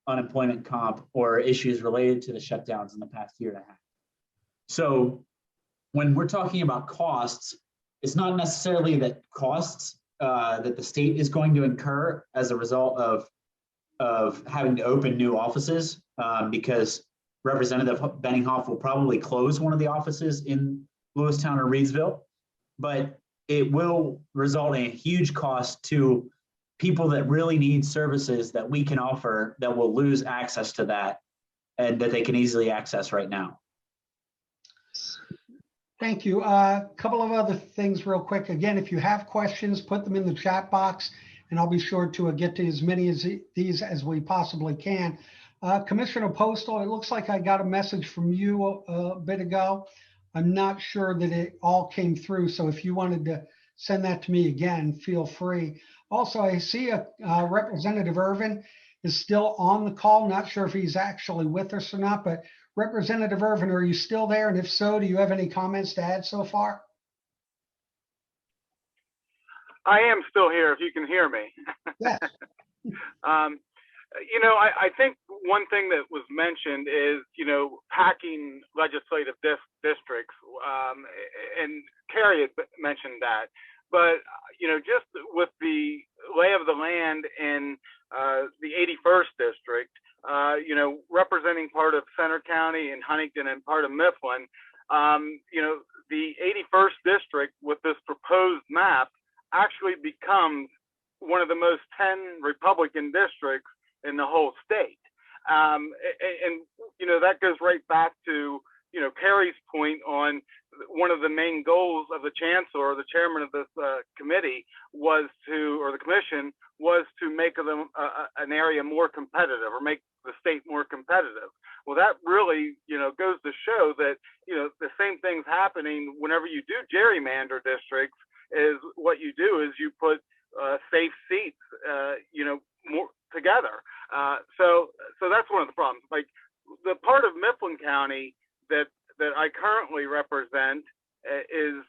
unemployment comp or issues related to the shutdowns in the past year and a half. So when we're talking about costs, it's not necessarily that costs that the state is going to incur as a result of having to open new offices, because Representative Benninghoff will probably close one of the offices in Lewistown or Reedsville, but it will result in a huge cost to people that really need services that we can offer that will lose access to that and that they can easily access right now. Thank you. A couple of other things real quick. Again, if you have questions, put them in the chat box and I'll be sure to get to as many of these as we possibly can. Commissioner Postal, it looks like I got a message from you a bit ago. I'm not sure that it all came through. So if you wanted to send that to me again, feel free. Also, I see Representative Irvin is still on the call. Not sure if he's actually with us or not, but Representative Irvin, are you still there? And if so, do you have any comments to add so far? I am still here if you can hear me. Yes. You know, I think one thing that was mentioned is, you know, packing legislative districts, and Kerry had mentioned that. But, you know, just with the lay of the land in the 81st district, you know, representing part of Center County and Huntington and part of Mifflin, you know, the 81st district with this proposed map actually becomes one of the most 10 Republican districts in the whole state. And, you know, that goes right back to, you know, Kerry's point on one of the main goals of the chancellor or the chairman of this committee was to, or the commission was to make them an area more competitive or make the state more competitive. Well, that really, you know, goes to show that, you know, the same thing's happening whenever you do gerrymander districts. Is what you do is you put safe seats, you know, more together. So that's one of the problems. Like the part of Mifflin County that I currently represent is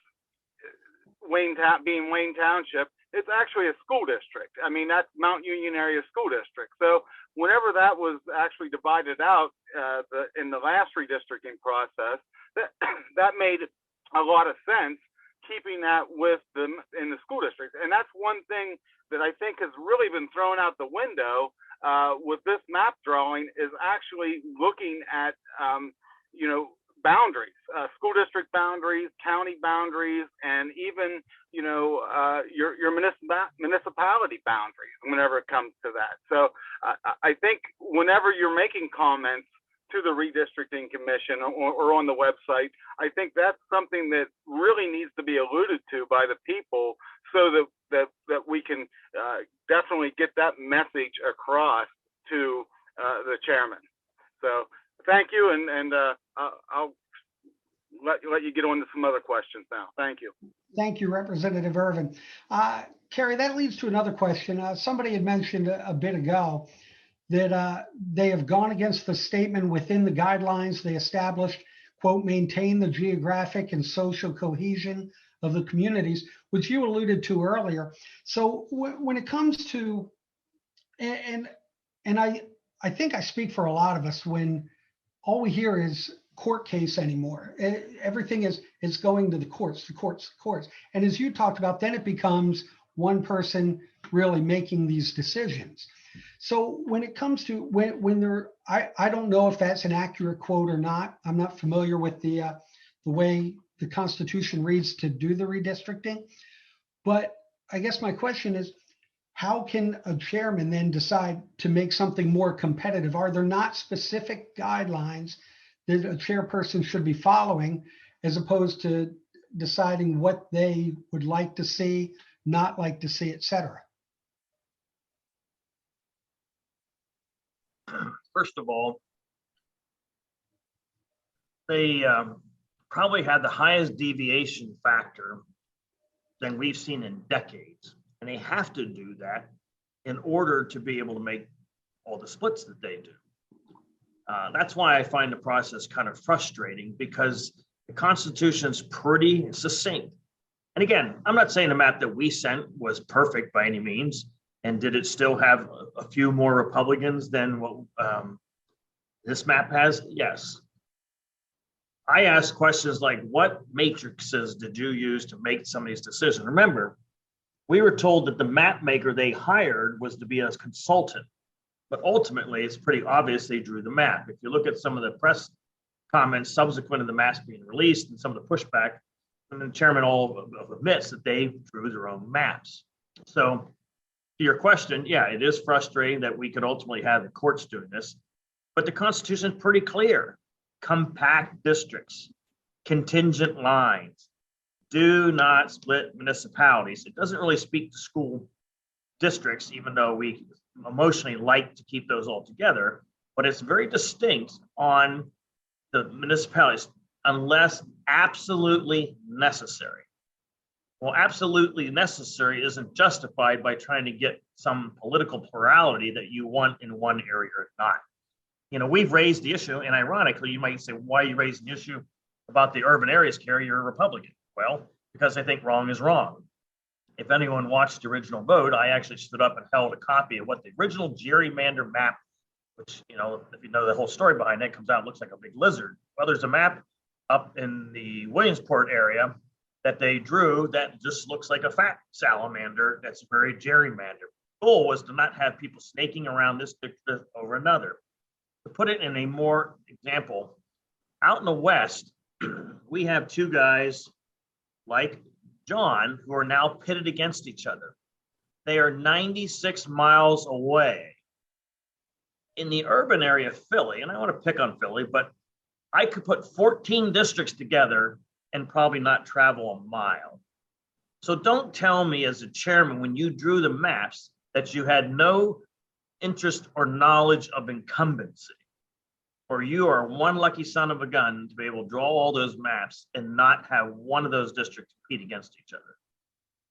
Wayne Township. It's actually a school district. I mean, that's Mount Union Area School District. So whenever that was actually divided out in the last redistricting process, that made a lot of sense, keeping that with them in the school district. And that's one thing that I think has really been thrown out the window with this map drawing is actually looking at, you know, boundaries, school district boundaries, county boundaries, and even, you know, your municipality boundaries whenever it comes to that. So I think whenever you're making comments to the Redistricting Commission or on the website, I think that's something that really needs to be alluded to by the people so that we can definitely get that message across to the chairman. So thank you, and I'll let you get on to some other questions now. Thank you. Thank you, Representative Irvin. Kerry, that leads to another question. Somebody had mentioned a bit ago that they have gone against the statement within the guidelines they established, quote, maintain the geographic and social cohesion of the communities, which you alluded to earlier. So when it comes to, and I think I speak for a lot of us when all we hear is court case anymore. Everything is going to the courts. And as you talked about, then it becomes one person really making these decisions. So when it comes to when there, I don't know if that's an accurate quote or not. I'm not familiar with the way the Constitution reads to do the redistricting. But I guess my question is, how can a chairman then decide to make something more competitive? Are there not specific guidelines that a chairperson should be following as opposed to deciding what they would like to see, not like to see, et cetera? First of all, they probably had the highest deviation factor than we've seen in decades. And they have to do that in order to be able to make all the splits that they do. That's why I find the process kind of frustrating, because the Constitution is pretty succinct. And again, I'm not saying the map that we sent was perfect by any means. And did it still have a few more Republicans than what this map has? Yes. I asked questions like, what matrices did you use to make some of these decisions? Remember, we were told that the map maker they hired was to be a consultant, but ultimately it's pretty obvious they drew the map. If you look at some of the press comments subsequent to the maps being released and some of the pushback, and the chairman all admits that they drew their own maps. So to your question, yeah, it is frustrating that we could ultimately have the courts doing this, but the Constitution is pretty clear. Compact districts, contingent lines, do not split municipalities. It doesn't really speak to school districts, even though we emotionally like to keep those all together, but it's very distinct on the municipalities unless absolutely necessary. Well, absolutely necessary isn't justified by trying to get some political plurality that you want in one area or not. You know, we've raised the issue, and ironically, you might say, why are you raising the issue about the urban areas, Kerry? You're a Republican. Well, because I think wrong is wrong. If anyone watched the original vote, I actually stood up and held a copy of what the original gerrymander map, which, you know, if you know the whole story behind it, comes out, looks like a big lizard. Well, there's a map up in the Williamsport area that they drew that just looks like a fat salamander that's very gerrymandered. The goal was to not have people snaking around this district over another. To put it in a more example, out in the West, we have two guys like John who are now pitted against each other. They are 96 miles away. In the urban area of Philly, and I want to pick on Philly, but I could put 14 districts together and probably not travel a mile. So don't tell me as a chairman, when you drew the maps, that you had no interest or knowledge of incumbency, or you are one lucky son of a gun to be able to draw all those maps and not have one of those districts compete against each other.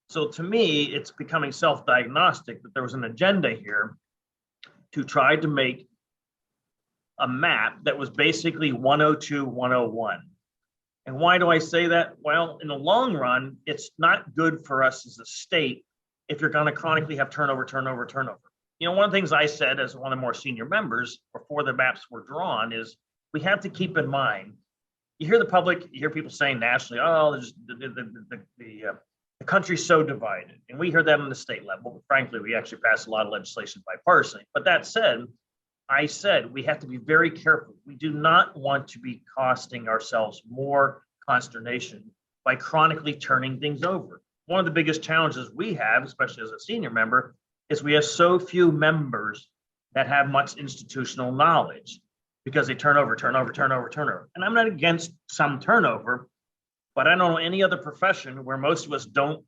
So to me, it's becoming self-diagnostic that there was an agenda here to try to make a map that was basically 102, 101. And why do I say that? Well, in the long run, it's not good for us as a state if you're going to chronically have turnover. You know, one of the things I said as one of the more senior members before the maps were drawn is we have to keep in mind, you hear the public, you hear people saying nationally, oh, the country's so divided. And we hear that on the state level, but frankly, we actually pass a lot of legislation bipartisan. But that said, I said we have to be very careful. We do not want to be costing ourselves more consternation by chronically turning things over. One of the biggest challenges we have, especially as a senior member, is we have so few members that have much institutional knowledge because they turn over. And I'm not against some turnover, but I don't know any other profession where most of us don't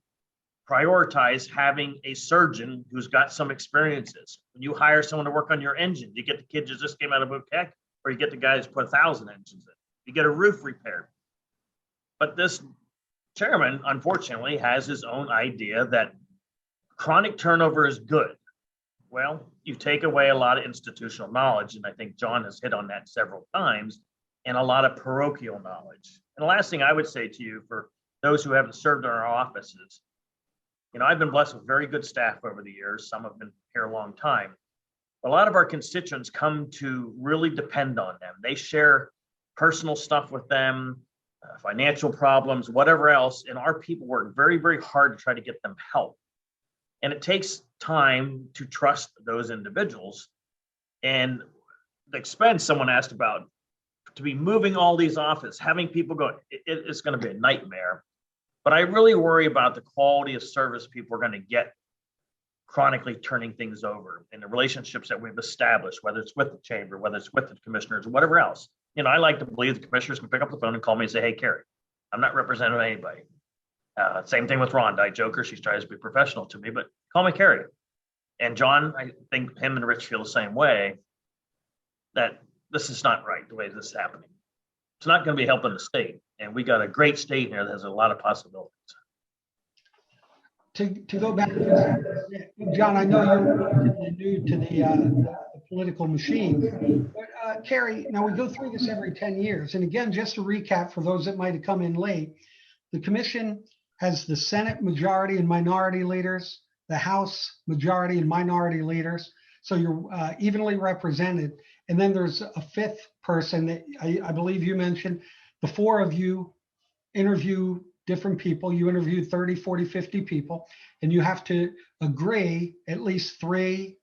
prioritize having a surgeon who's got some experiences. When you hire someone to work on your engine, you get the kid who just came out of boot camp, or you get the guy who's put 1,000 engines in. You get a roof repaired. But this chairman, unfortunately, has his own idea that chronic turnover is good. Well, you take away a lot of institutional knowledge, and I think John has hit on that several times, and a lot of parochial knowledge. And the last thing I would say to you, for those who haven't served in our offices, you know, I've been blessed with very good staff over the years. Some have been here a long time. A lot of our constituents come to really depend on them. They share personal stuff with them, financial problems, whatever else. And our people work very, very hard to try to get them help. And it takes time to trust those individuals. And the expense someone asked about, to be moving all these offices, having people go, it's going to be a nightmare. But I really worry about the quality of service people are going to get chronically turning things over, and the relationships that we've established, whether it's with the chamber, whether it's with the commissioners, or whatever else. You know, I like to believe the commissioners can pick up the phone and call me and say, hey, Kerry, I'm not representing anybody. Same thing with Rhonda. I joke her, she tries to be professional to me, but call me Kerry. And John, I think him and Rich feel the same way, that this is not right the way this is happening. It's not going to be helping the state. And we got a great state here that has a lot of possibilities. To go back, John, I know you're new to the political machine, but Kerry, now we go through this every 10 years. And again, just to recap for those that might have come in late, the commission has the Senate majority and minority leaders, the House majority and minority leaders. So you're evenly represented. And then there's a fifth person that I believe you mentioned. The four of you interview different people. You interview 30, 40, 50 people, and you have to agree, at least 3,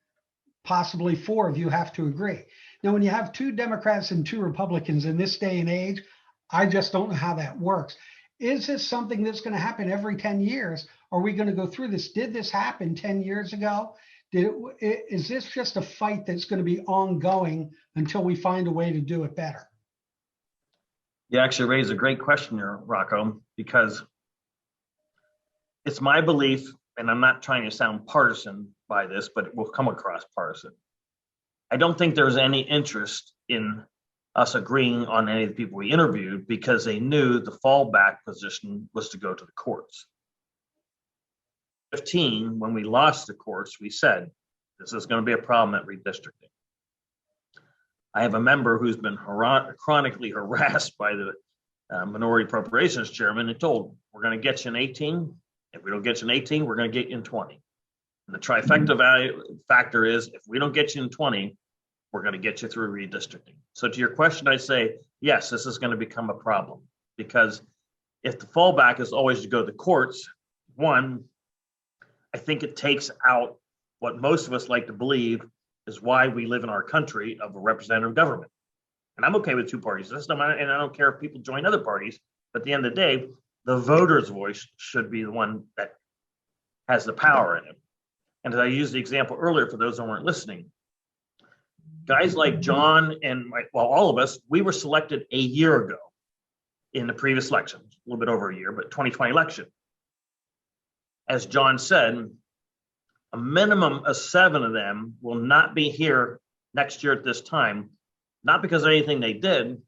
possibly 4 of you have to agree. Now, when you have 2 Democrats and 2 Republicans in this day and age, I just don't know how that works. is this something that's going to happen every 10 years? Are we going to go through this? Did this happen 10 years ago? Is this just a fight that's going to be ongoing until we find a way to do it better? You actually raised a great question here, Rocco, because it's my belief, and I'm not trying to sound partisan by this, but it will come across partisan. I don't think there's any interest in us agreeing on any of the people we interviewed because they knew the fallback position was to go to the courts. 15, when we lost the courts, we said, this is going to be a problem at redistricting. I have a member who's been chronically harassed by the minority appropriations chairman and told him, we're going to get you in 18. If we don't get you in 18, we're going to get you in 20. And the trifecta value factor is, if we don't get you in 20, we're going to get you through redistricting. So to your question, I say, yes, this is going to become a problem, because if the fallback is always to go to the courts, one, I think it takes out what most of us like to believe is why we live in our country of a representative government. And I'm okay with two-party system, and I don't care if people join other parties, but at the end of the day, the voter's voice should be the one that has the power in it. And as I used the example earlier, for those who weren't listening, guys like John and all of us, we were selected a year ago in the previous election, a little bit over a year, but 2020 election. As John said, a minimum of 7 of them will not be here next year at this time, not because of anything they did,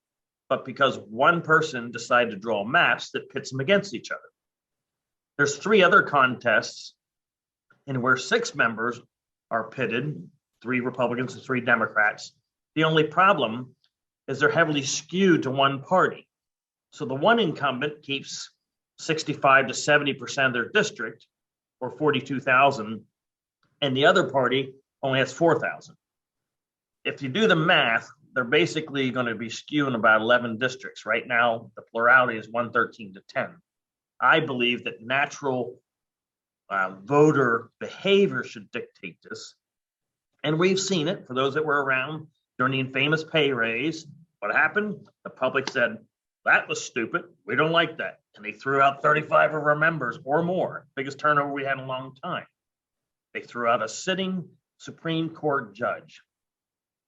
but because one person decided to draw maps that pits them against each other. There's 3 other contests in where 6 members are pitted, 3 Republicans and 3 Democrats. The only problem is they're heavily skewed to one party. So the one incumbent keeps 65 to 70% of their district, or 42,000, and the other party only has 4,000. If you do the math, they're basically going to be skewing about 11 districts. Right now, the plurality is 113 to 10. I believe that natural voter behavior should dictate this. And we've seen it for those that were around during the infamous pay raise. What happened? The public said, that was stupid. We don't like that. And they threw out 35 of our members or more, biggest turnover we had in a long time. They threw out a sitting Supreme Court judge.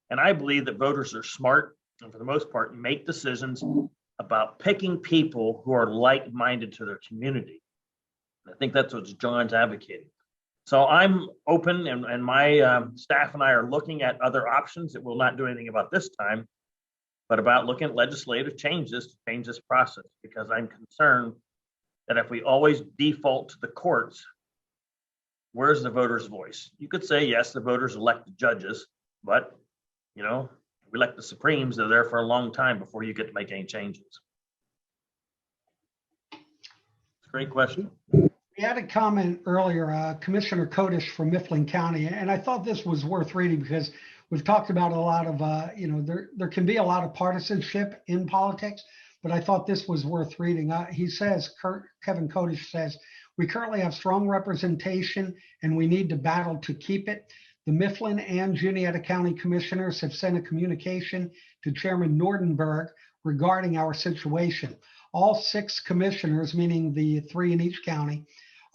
And I believe that voters are smart and for the most part make decisions about picking people who are like-minded to their community. And I think that's what John's advocating. So I'm open, and my staff and I are looking at other options that will not do anything about this time, but about looking at legislative changes to change this process, because I'm concerned that if we always default to the courts, where's the voter's voice? You could say, yes, the voters elect the judges, but we elect the Supremes. They're there for a long time before you get to make any changes. Great question. We had a comment earlier, Commissioner Kodish from Mifflin County, and I thought this was worth reading because we've talked about a lot of, there can be a lot of partisanship in politics, but I thought this was worth reading. He says, Kevin Kodish says, we currently have strong representation and we need to battle to keep it. The Mifflin and Juniata County Commissioners have sent a communication to Chairman Nordenberg regarding our situation. All 6 commissioners, meaning the 3 in each county,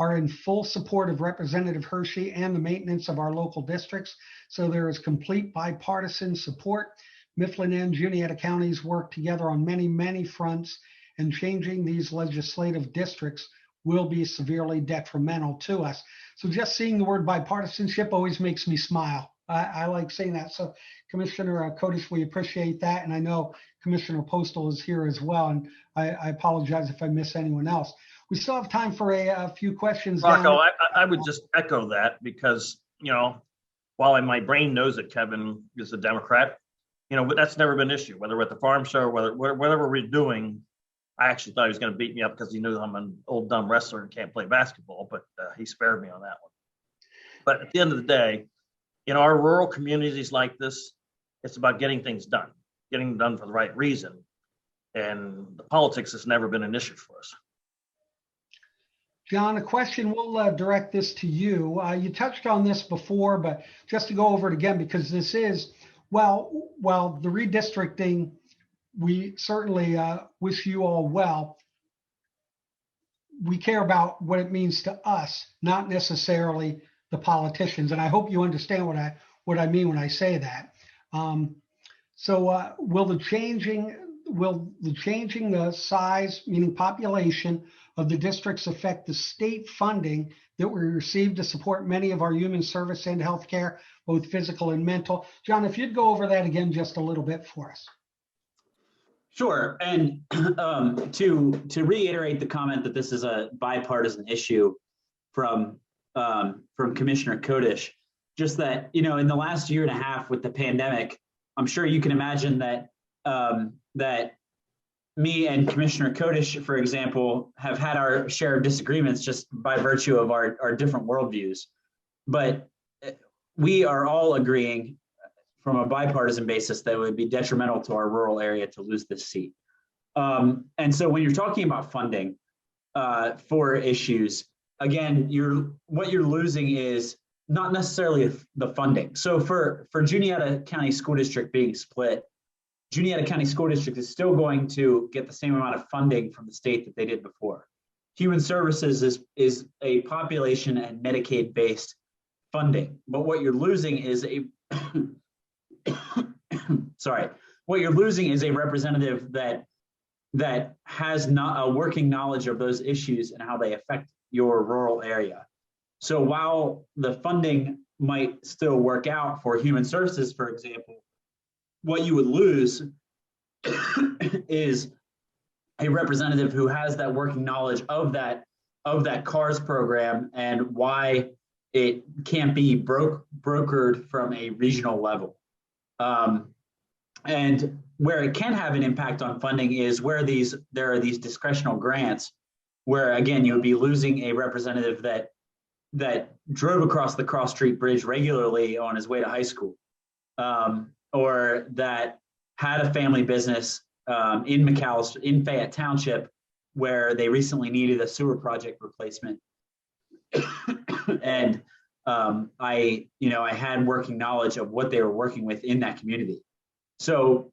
are in full support of Representative Hershey and the maintenance of our local districts. So there is complete bipartisan support. Mifflin and Juniata counties work together on many, many fronts, and changing these legislative districts will be severely detrimental to us. So just seeing the word bipartisanship always makes me smile. I like saying that. So Commissioner Kodish, we appreciate that. And I know Commissioner Postal is here as well. And I apologize if I miss anyone else. We still have time for a few questions. Rocco, I would just echo that because, while my brain knows that Kevin is a Democrat, but that's never been an issue, whether we're at the farm show or whatever we're doing. I actually thought he was going to beat me up because he knew I'm an old dumb wrestler and can't play basketball, but he spared me on that one. But at the end of the day, in our rural communities like this, it's about getting things done for the right reason. And the politics has never been an issue for us. John, a question, we'll direct this to you. You touched on this before, but just to go over it again, because this is, well, the redistricting, we certainly wish you all well. we care about what it means to us, not necessarily the politicians. And I hope you understand what I mean when I say that. So will the changing the size, meaning population of the districts, affect the state funding that we receive to support many of our human service and healthcare, both physical and mental? John, if you'd go over that again just a little bit for us. Sure. And to reiterate the comment that this is a bipartisan issue from Commissioner Kodish, just that, you know, in the last year and a half with the pandemic, I'm sure you can imagine that that me and Commissioner Kodish, for example, have had our share of disagreements just by virtue of our different worldviews. But we are all agreeing from a bipartisan basis that it would be detrimental to our rural area to lose this seat. And so when you're talking about funding for issues, again, what you're losing is not necessarily the funding. So for Juniata County School District being split, Juniata County School District is still going to get the same amount of funding from the state that they did before. Human Services is a population and Medicaid-based funding, but what you're losing is a what you're losing is a representative that has not a working knowledge of those issues and how they affect your rural area. So while the funding might still work out for Human Services, for example, what you would lose is a representative who has that working knowledge of that CARS program and why it can't be brokered from a regional level. And where it can have an impact on funding is where there are these discretional grants, where again you would be losing a representative that drove across the Cross Street Bridge regularly on his way to high school, or that had a family business in Fayette Township where they recently needed a sewer project replacement. And I had working knowledge of what they were working with in that community. So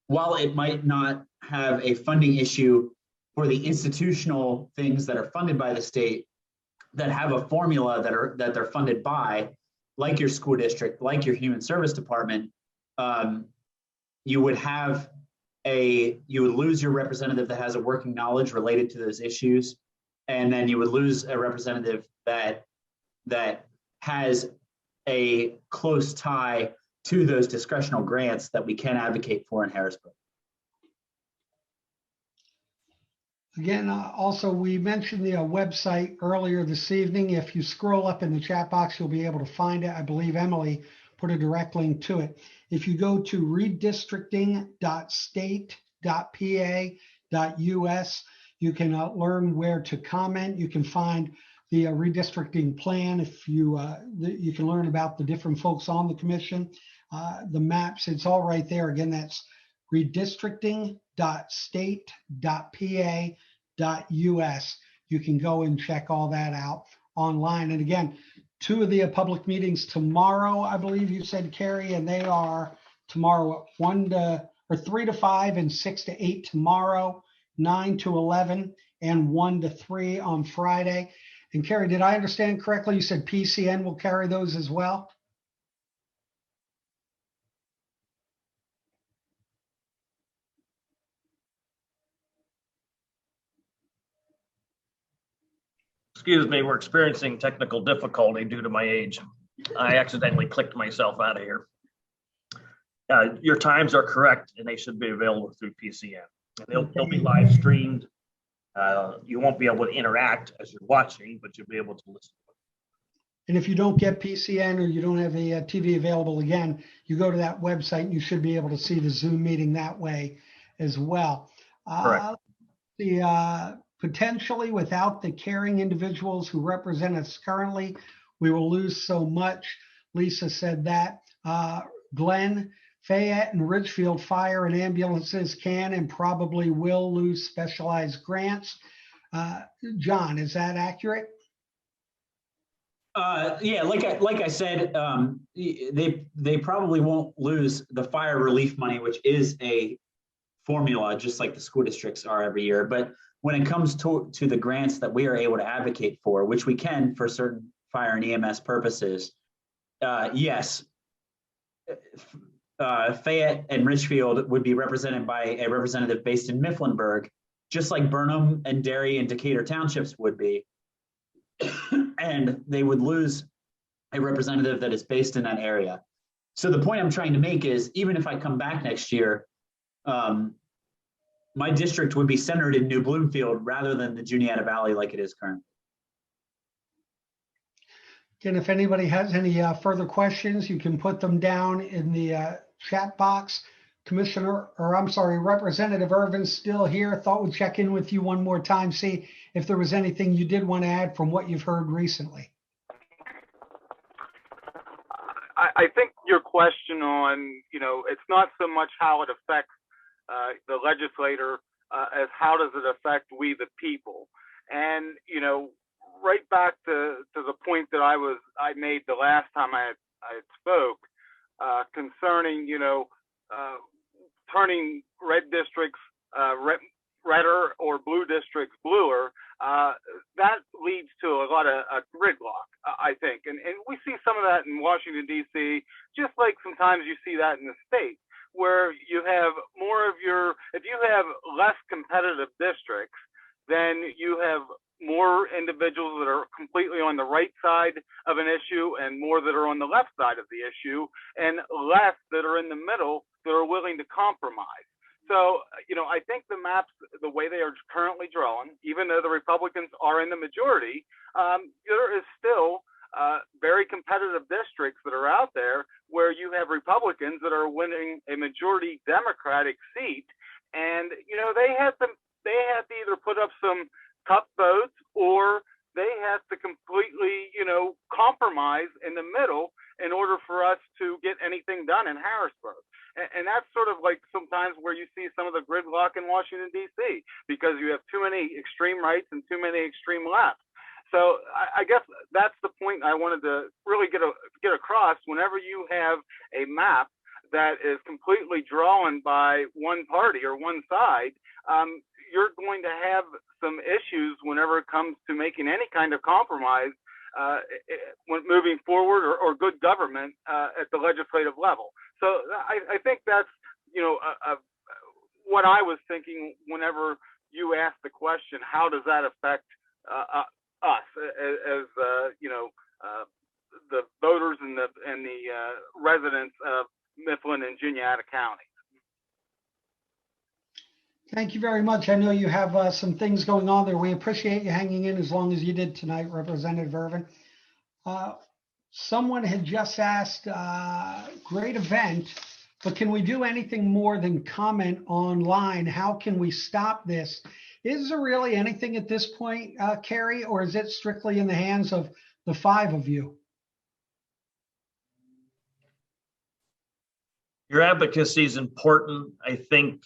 while it might not have a funding issue for the institutional things that are funded by the state that have a formula that they're funded by, like your school district, like your human service department, you would lose your representative that has a working knowledge related to those issues, and then you would lose a representative that has a close tie to those discretional grants that we can advocate for in Harrisburg. Again, also, we mentioned the website earlier this evening. If you scroll up in the chat box, you'll be able to find it. I believe Emily put a direct link to it. If you go to redistricting.state.pa.us, you can learn where to comment. You can find the redistricting plan. If you can learn about the different folks on the commission, the maps, it's all right there. Again, that's redistricting.state.pa.us. You can go and check all that out online. And again, 2 of the public meetings tomorrow, I believe you said, Kerry, and they are tomorrow at 3 to 5 and 6 to 8 tomorrow, 9 to 11 and 1 to 3 on Friday. And Kerry, did I understand correctly? You said PCN will carry those as well? Excuse me, we're experiencing technical difficulty due to my age. I accidentally clicked myself out of here. Your times are correct, and they should be available through PCN. And they'll be live streamed. You won't be able to interact as you're watching, but you'll be able to listen. And if you don't get PCN or you don't have a TV available, again, you go to that website and you should be able to see the Zoom meeting that way as well. Correct. Potentially, without the caring individuals who represent us currently, we will lose so much. Lisa said that. Glenn, Fayette and Ridgefield Fire and ambulances can and probably will lose specialized grants. John, is that accurate? Yeah, like I said, they probably won't lose the fire relief money, which is a formula, just like the school districts are every year. But when it comes to the grants that we are able to advocate for, which we can for certain fire and EMS purposes, yes, Fayette and Richfield would be represented by a representative based in Mifflinburg, just like Burnham and Derry and Decatur townships would be. And they would lose a representative that is based in that area. So the point I'm trying to make is, even if I come back next year, my district would be centered in New Bloomfield rather than the Juniata Valley like it is currently. Again, if anybody has any further questions, you can put them down in the chat box. Representative Irvin's still here. Thought we'd check in with you one more time, see if there was anything you did want to add from what you've heard recently. I think your question on, it's not so much how it affects the legislator as how does it affect we the people. And, right back to the point that I made the last time I spoke concerning, turning red districts redder or blue districts bluer, that leads to a lot of gridlock, I think. And we see some of that in Washington, D.C., just like sometimes you see that in the state, where you have if you have less competitive districts, then you have more individuals that are completely on the right side of an issue and more that are on the left side of the issue, and less that are in the middle that are willing to compromise. So, I think the maps, the way they are currently drawn, even though the Republicans are in the majority, there is still very competitive districts that are out there where you have Republicans that are winning a majority Democratic seat. And, they have to either put up some cup votes or they have to completely, compromise in the middle in order for us to get anything done in Harrisburg. And that's sort of like sometimes where you see some of the gridlock in Washington, D.C., because you have too many extreme rights and too many extreme lefts. So I guess that's the point I wanted to really get across. Whenever you have a map that is completely drawn by one party or one side, you're going to have some issues whenever it comes to making any kind of compromise when moving forward or good government at the legislative level. So I think that's, what I was thinking whenever you asked the question, how does that affect us as the voters and the residents of Mifflin and Juniata County. Thank you very much. I know you have some things going on there. We appreciate you hanging in as long as you did tonight, Representative Irvin. Someone had just asked, great event, but can we do anything more than comment online? How can we stop this? Is there really anything at this point, Kerry, or is it strictly in the hands of the five of you? Your advocacy is important. I think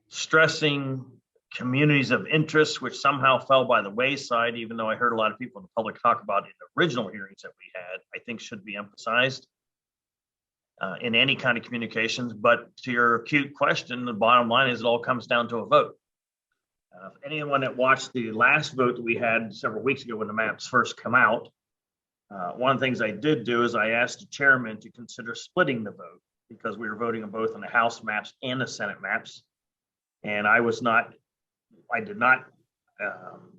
stressing communities of interest, which somehow fell by the wayside, even though I heard a lot of people in the public talk about in the original hearings that we had, I think should be emphasized in any kind of communications. But to your acute question, the bottom line is it all comes down to a vote. Anyone that watched the last vote that we had several weeks ago when the maps first come out, one of the things I did do is I asked the chairman to consider splitting the vote because we were voting on both on the House maps and the Senate maps. And I did not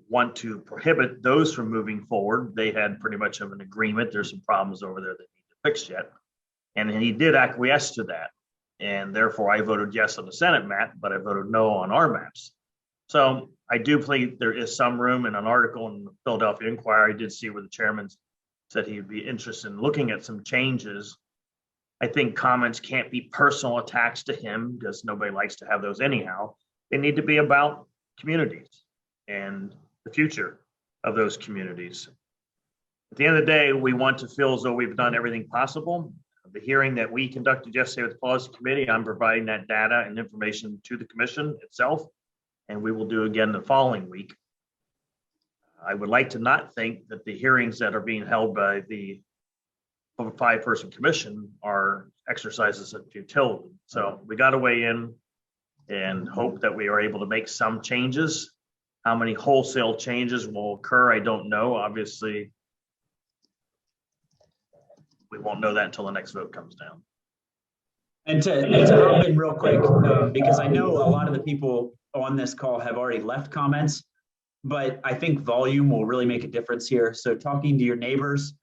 want to prohibit those from moving forward. They had pretty much of an agreement. There's some problems over there that need to fix yet. And he did acquiesce to that. And therefore I voted yes on the Senate map, but I voted no on our maps. So I do believe there is some room. In an article in the Philadelphia Inquirer, I did see where the chairman said he'd be interested in looking at some changes. I think comments can't be personal attacks to him because nobody likes to have those anyhow. They need to be about communities and the future of those communities. At the end of the day, we want to feel as though we've done everything possible. The hearing that we conducted yesterday with the Policy Committee, I'm providing that data and information to the commission itself, and we will do again the following week. I would like to not think that the hearings that are being held by the five-person commission are exercises of futility. So we got to weigh in. and hope that we are able to make some changes. How many wholesale changes will occur, I don't know. Obviously, we won't know that until the next vote comes down. And to hop in real quick, because I know a lot of the people on this call have already left comments, but I think volume will really make a difference here. So talking to your neighbors,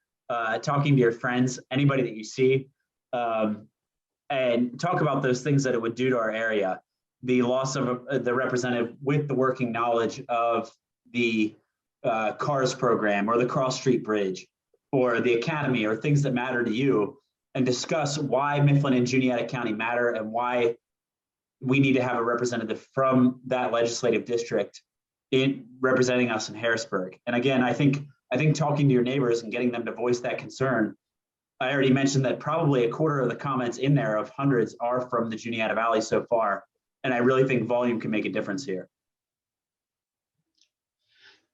talking to your friends, anybody that you see, and talk about those things that it would do to our area. The loss of the representative with the working knowledge of the CARS program or the Cross Street Bridge or the Academy or things that matter to you, and discuss why Mifflin and Juniata County matter and why we need to have a representative from that legislative district in representing us in Harrisburg. And again, I think talking to your neighbors and getting them to voice that concern. I already mentioned that probably a quarter of the comments in there of hundreds are from the Juniata Valley so far. And I really think volume can make a difference here.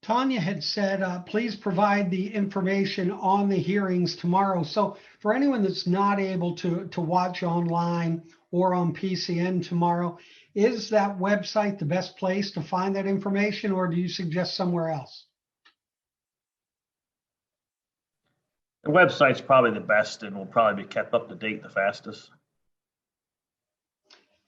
Tanya had said, please provide the information on the hearings tomorrow. So for anyone that's not able to watch online or on PCN tomorrow, is that website the best place to find that information, or do you suggest somewhere else? The website's probably the best and will probably be kept up to date the fastest.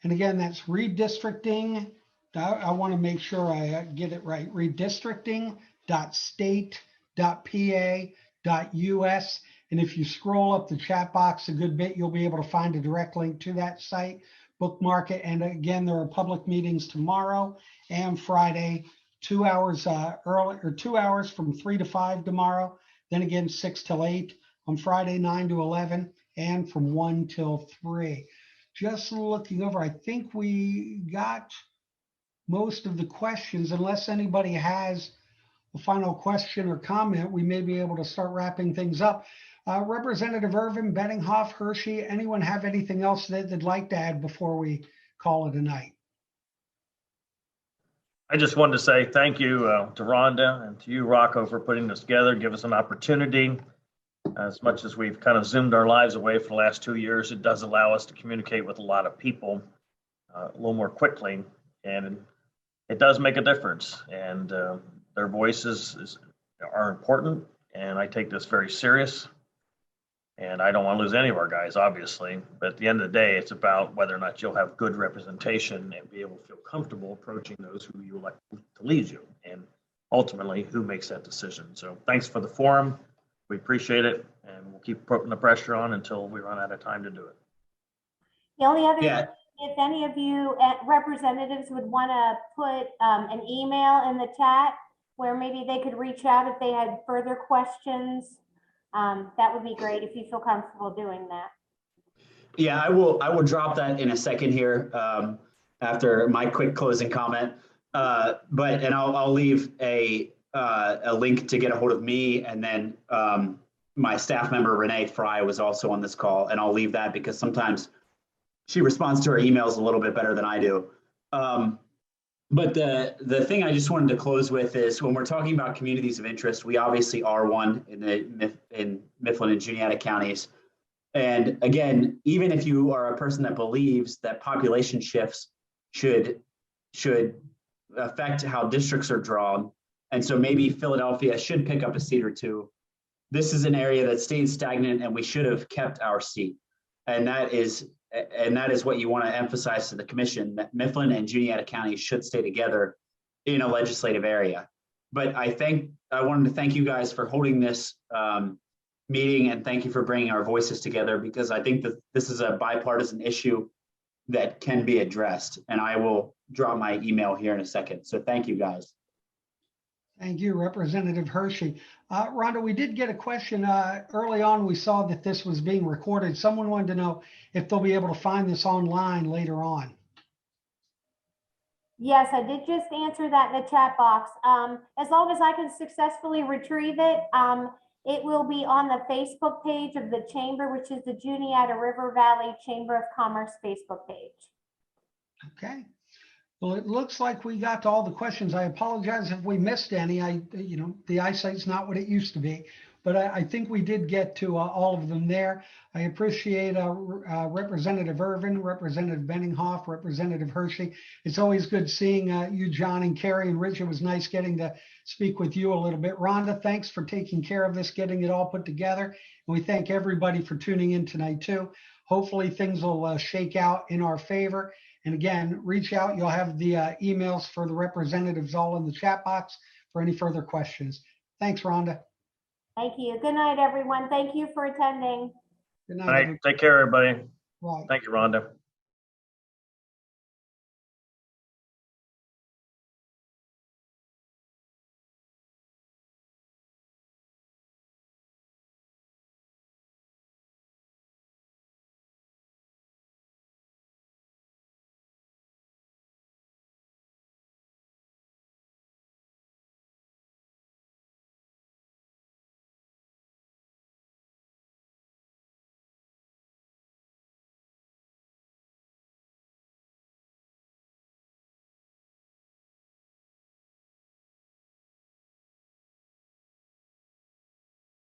And again, that's redistricting. I want to make sure I get it right. Redistricting.state.pa.us. And if you scroll up the chat box a good bit, you'll be able to find a direct link to that site. Bookmark it. And again, there are public meetings tomorrow and Friday, 2 hours early, or 2 hours from 3 to 5 tomorrow. Then again, 6 till 8 on Friday, 9 to 11, and from 1 till 3. Just looking over, I think we got most of the questions. Unless anybody has a final question or comment, we may be able to start wrapping things up. Representative Irvin, Benninghoff, Hershey, anyone have anything else that they'd like to add before we call it a night? I just wanted to say thank you to Rhonda and to you, Rocco, for putting this together, give us an opportunity. As much as we've kind of zoomed our lives away for the last 2 years, it does allow us to communicate with a lot of people a little more quickly, and it does make a difference. And their voices are important, and I take this very serious. And I don't want to lose any of our guys, obviously, but at the end of the day, it's about whether or not you'll have good representation and be able to feel comfortable approaching those who you elect to lead you, and ultimately who makes that decision. So thanks for the forum. We appreciate it, and we'll keep putting the pressure on until we run out of time to do it. The only other thing, if any of you representatives would want to put an email in the chat where maybe they could reach out if they had further questions, that would be great if you feel comfortable doing that. Yeah, I will drop that in a second here after my quick closing comment. And I'll leave a link to get a hold of me, and then my staff member Renee Fry was also on this call, and I'll leave that because sometimes she responds to her emails a little bit better than I do. But the thing I just wanted to close with is when we're talking about communities of interest, we obviously are one in Mifflin and Juniata counties. And again, even if you are a person that believes that population shifts should affect how districts are drawn, and so maybe Philadelphia should pick up a seat or two, this is an area that stayed stagnant and we should have kept our seat. And that is what you want to emphasize to the commission, that Mifflin and Juniata County should stay together in a legislative area. But I wanted to thank you guys for holding this meeting, and thank you for bringing our voices together, because I think that this is a bipartisan issue that can be addressed. And I will drop my email here in a second. So thank you guys. Thank you, Representative Hershey. Rhonda, we did get a question early on. We saw that this was being recorded. Someone wanted to know if they'll be able to find this online later on. Yes, I did just answer that in the chat box. As long as I can successfully retrieve it, it will be on the Facebook page of the chamber, which is the Juniata River Valley Chamber of Commerce Facebook page. Okay. Well, it looks like we got to all the questions. I apologize if we missed any. The eyesight's not what it used to be, but I think we did get to all of them there. I appreciate Representative Irvin, Representative Benninghoff, Representative Hershey. It's always good seeing you, John and Kerry and Rich. It was nice getting to speak with you a little bit. Rhonda, thanks for taking care of this, getting it all put together. And we thank everybody for tuning in tonight too. Hopefully things will shake out in our favor. And again, reach out. You'll have the emails for the representatives all in the chat box for any further questions. Thanks, Rhonda. Thank you. Good night, everyone. Thank you for attending. Good night. All right, take care, everybody. Right. Thank you, Rhonda.